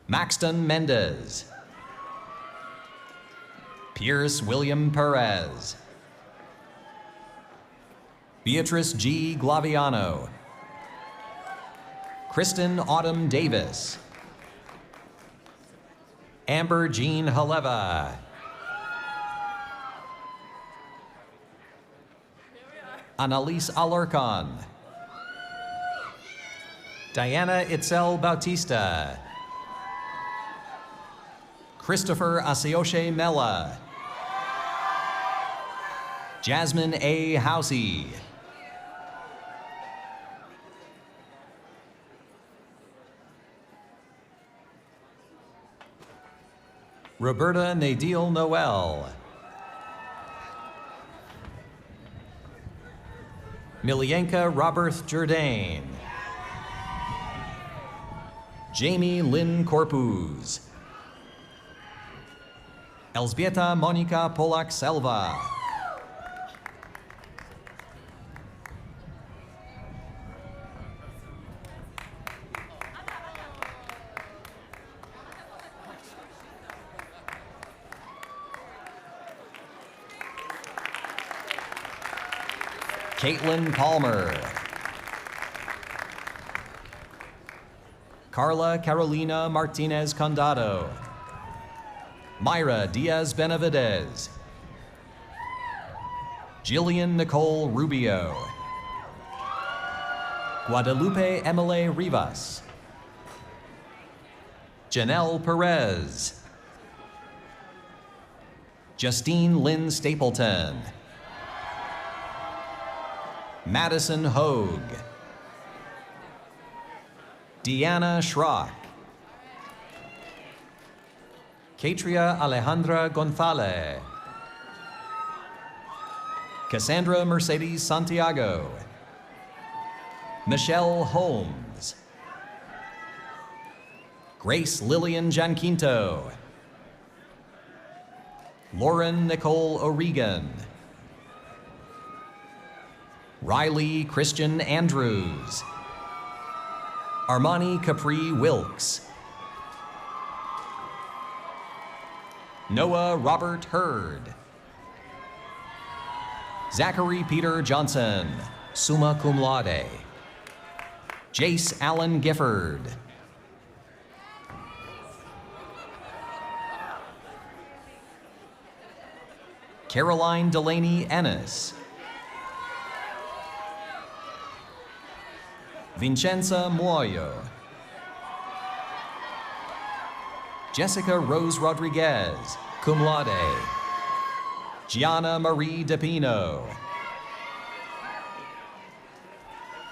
Maxton Mendez. Pierce William Perez. Beatrice G. Glaviano. Kristen Autumn Davis. Amber Jean Haleva. Annalise Alarcon. Diana Itzel Bautista. Christopher Asioche Mella. Jasmine A. Housey. Roberta Nadile Noel. Milienka Robert Jourdain. Jamie Lynn Corpuz. Elzbieta Monica Polak Selva. Caitlin Palmer. Carla Carolina Martinez Condado. Myra Diaz Benavidez. Jillian Nicole Rubio. Guadalupe Emile Rivas. Janelle Perez. Justine Lynn Stapleton. Madison Hogue. Deanna Schrock. Katria Alejandra Gonzalez. Cassandra Mercedes Santiago. Michelle Holmes. Grace Lillian Gianquinto. Lauren Nicole O'Regan. Riley Christian Andrews. Armani Capri Wilkes. Noah Robert Hurd. Zachary Peter Johnson, summa cum laude. Jace Allen Gifford. Caroline Delaney Ennis. Vincenza Muoio. Jessica Rose Rodriguez, cum laude. Gianna Marie DePino.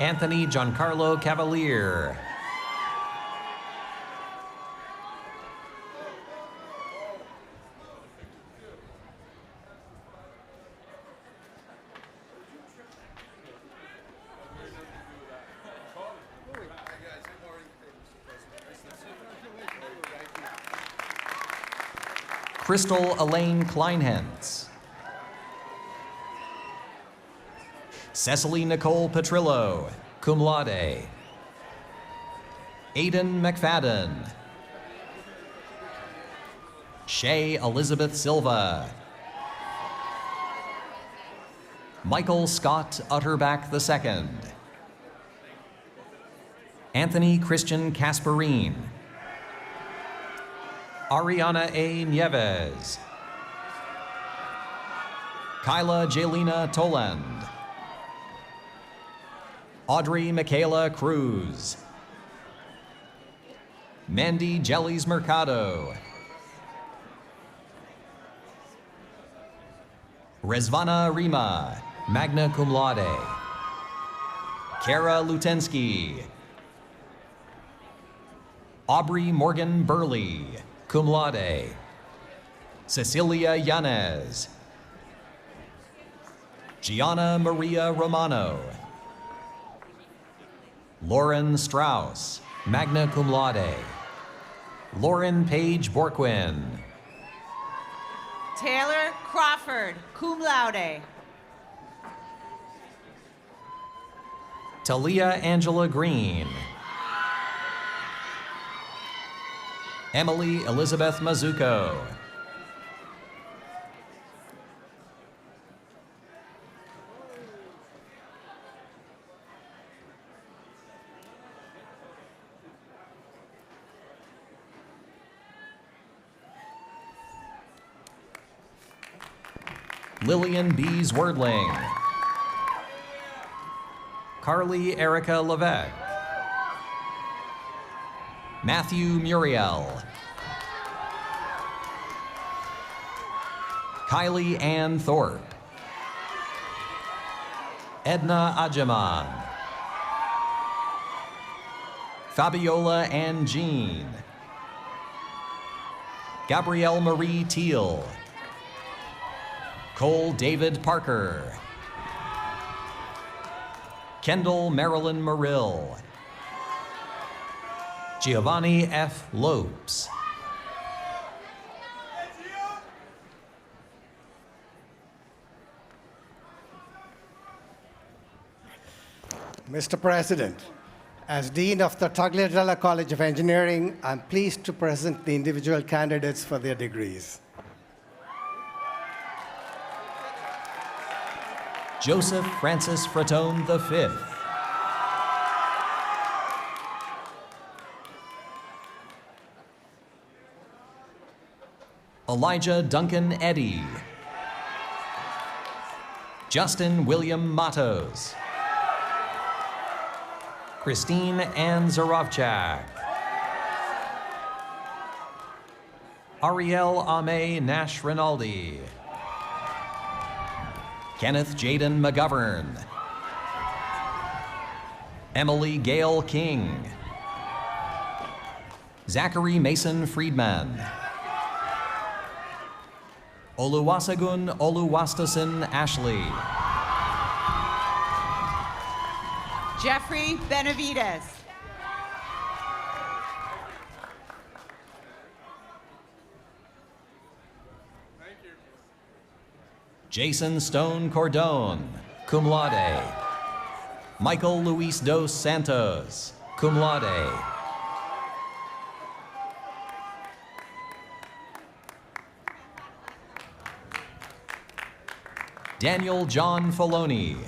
Anthony Giancarlo Cavalier. Crystal Elaine Kleinhentz. Cecily Nicole Petrillo, cum laude. Aidan McFadden. Shay Elizabeth Silva. Michael Scott Utterback II. Anthony Christian Casperine. Ariana A. Nieves. Kyla Jelena Toland. Audrey Michaela Cruz. Mandy Jellies Mercado. Rezvana Rima, magna cum laude. Kara Lutensky. Aubrey Morgan Burley, cum laude. Cecilia Yanez. Gianna Maria Romano. Lauren Strauss, magna cum laude. Lauren Page Borquin. Taylor Crawford, cum laude. Talia Angela Green. Emily Elizabeth Mazuko. Lillian B. Zwerdling. Carly Erica Levesque. Matthew Muriel. Kylie Ann Thorpe. Edna Ajaman. Fabiola Ann Jean. Gabrielle Marie Teal. Cole David Parker. Kendall Marilyn Marill. Giovanni F. Lopes. Mr. President, as Dean of the Tagliatella College of Engineering, I'm pleased to present the individual candidates for their degrees. Joseph Francis Fratone V. Elijah Duncan Eddy. Justin William Matos. Christine Ann Zarovchak. Ariel Ame Nash Rinaldi. Kenneth Jaden McGovern. Emily Gail King. Zachary Mason Friedman. Oluwasegun Oluwastosin Ashley. Jeffrey Benavides. Jason Stone Cordone, cum laude. Michael Luis dos Santos, cum laude. Daniel John Filoni.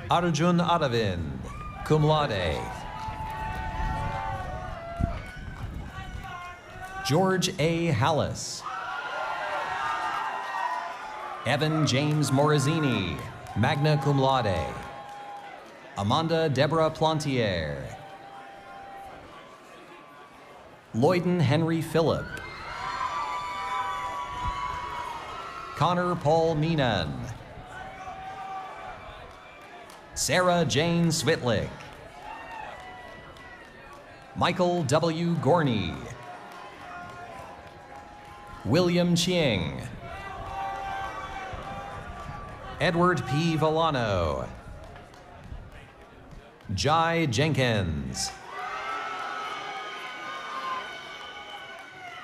Arjun Aravind, cum laude. George A. Hallis. Evan James Morazzini, magna cum laude. Amanda Deborah Plantier. Lloyden Henry Phillip. Connor Paul Meenan. Sarah Jane Svitlik. Michael W. Gorney. William Chiang. Edward P. Villano. Jai Jenkins.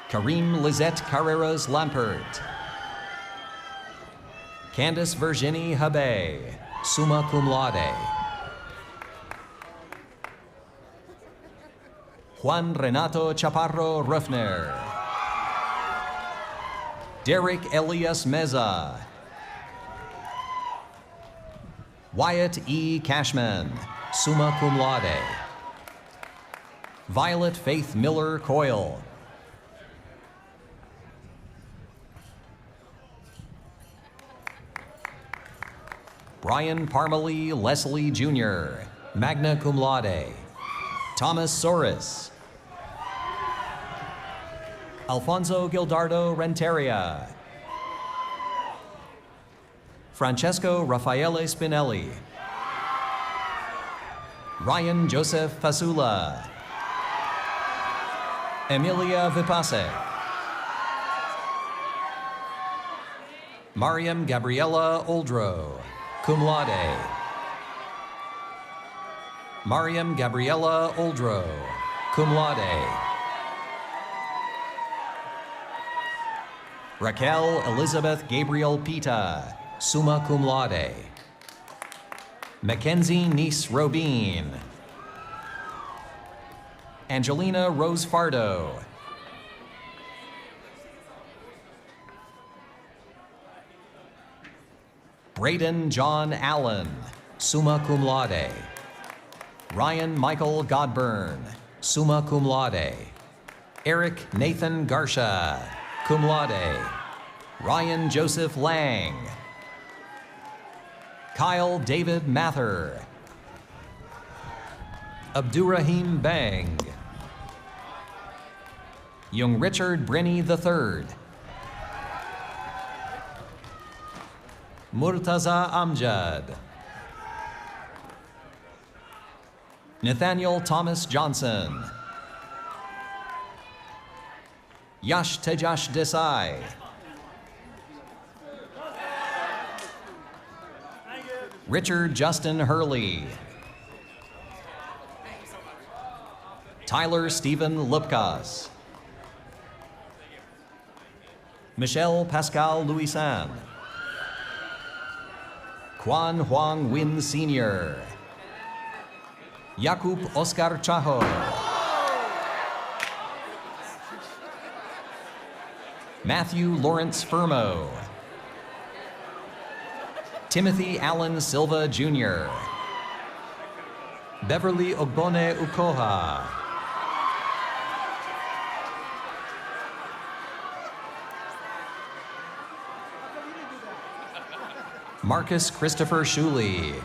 Kareem Lizette Carreras Lampert. Candice Virginie Habe, summa cum laude. Juan Renato Chaparro Ruffner. Derek Elias Meza. Wyatt E. Cashman, summa cum laude. Violet Faith Miller Coyle. Brian Parmalee Leslie Jr., magna cum laude. Thomas Soros. Alfonso Gildardo Renteria. Francesco Raffaele Spinelli. Ryan Joseph Fasula. Emilia Vipasek. Mariam Gabriela Oldro, cum laude. Mariam Gabriela Oldro, cum laude. Raquel Elizabeth Gabriel Pita, summa cum laude. Mackenzie Nice Robin. Angelina Rose Fardo. Braden John Allen, summa cum laude. Ryan Michael Godburn, summa cum laude. Eric Nathan Garsha, cum laude. Ryan Joseph Lang. Kyle David Mather. Abdurrahim Bang. Young Richard Brenny III. Murtaza Amjad. Nathaniel Thomas Johnson. Yash Tejash Desai. Richard Justin Hurley. Tyler Stephen Lupkas. Michelle Pascal Louisan. Quan Huang Win Sr. Jakub Oscar Chaho. Matthew Lawrence Firmo. Timothy Allen Silva Jr. Beverly Ogbone Ukoha. Marcus Christopher Shuley.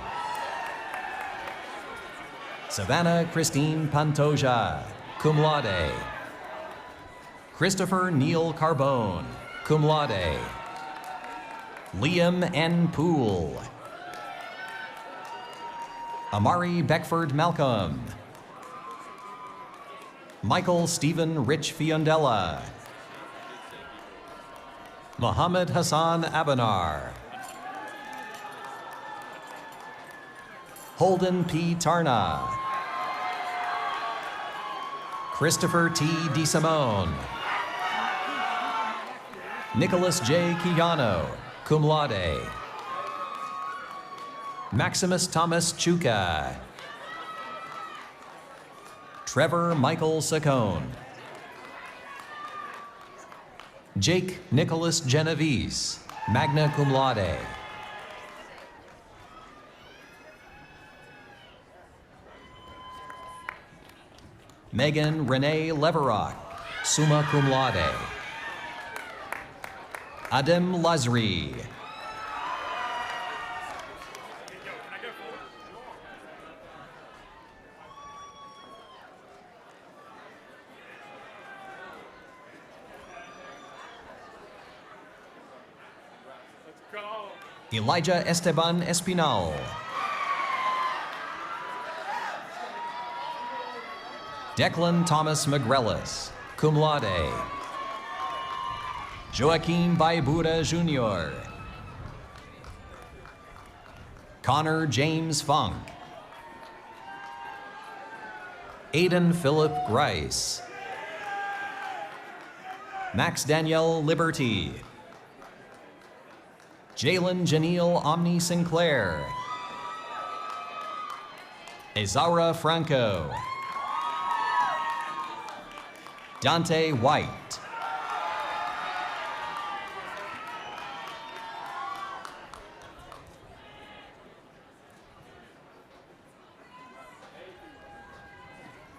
Savannah Christine Pantoja, cum laude. Christopher Neil Carbone, cum laude. Liam N. Poole. Amari Beckford Malcolm. Michael Stephen Rich Fiondella. Muhammad Hassan Abanar. Holden P. Tarna. Christopher T. DeSimone. Nicholas J. Quijano, cum laude. Maximus Thomas Chuka. Trevor Michael Saccone. Jake Nicholas Genovese, magna cum laude. Megan Renee Leverock, summa cum laude. Adem Lazri. Elijah Esteban Espinal. Declan Thomas Magrellis, cum laude. Joaquin Baibura Jr. Connor James Funk. Aidan Philip Grice. Max Danielle Liberty. Jalen Janelle Omni Sinclair. Ezara Franco. Dante White.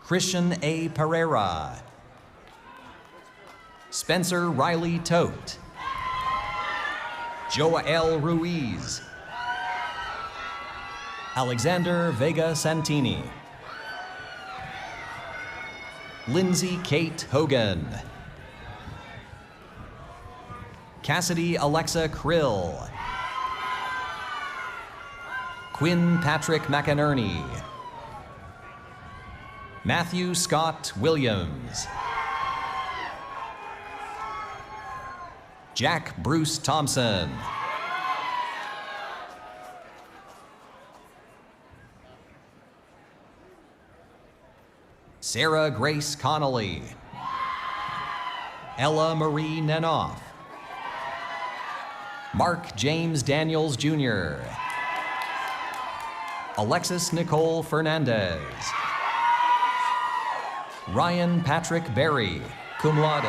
Christian A. Pereira. Spencer Riley Tote. Joel Ruiz. Alexander Vega Santini. Lindsay Kate Hogan. Cassidy Alexa Krill. Quinn Patrick McInerney. Matthew Scott Williams. Jack Bruce Thompson. Sarah Grace Connolly. Ella Marie Nenoff. Mark James Daniels Jr. Alexis Nicole Fernandez. Ryan Patrick Berry, cum laude.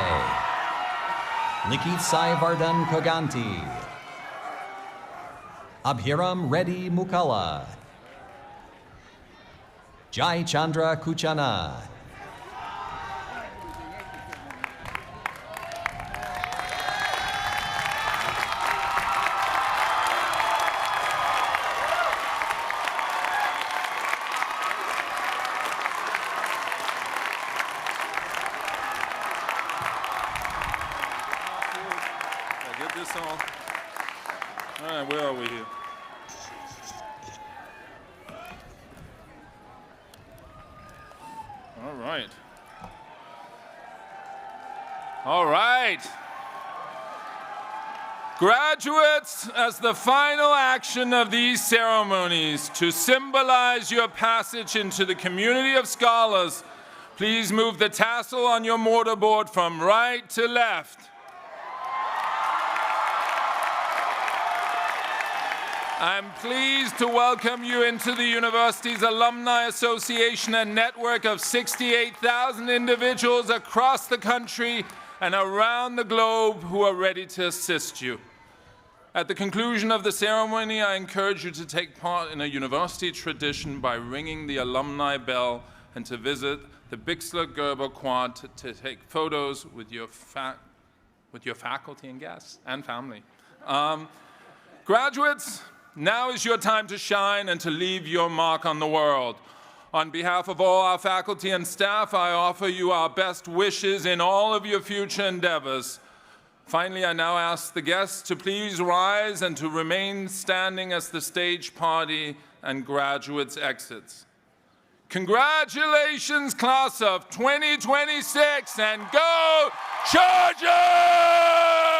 Likithsai Vardhan Koganti. Abhiram Reddy Mukala. Jai Chandra Kuchana. this all. All right, where are we here? All right. All right. Graduates, as the final action of these ceremonies to symbolize your passage into the community of scholars, please move the tassel on your mortarboard from right to left. I'm pleased to welcome you into the university's Alumni Association and network of 68,000 individuals across the country and around the globe who are ready to assist you. At the conclusion of the ceremony, I encourage you to take part in a university tradition by ringing the alumni bell and to visit the Bixler-Gerber Quad to take photos with your faculty and guests and family. Graduates, now is your time to shine and to leave your mark on the world. On behalf of all our faculty and staff, I offer you our best wishes in all of your future endeavors. Finally, I now ask the guests to please rise and to remain standing as the stage party and graduates exits. Congratulations, class of 2026, and go Chargers!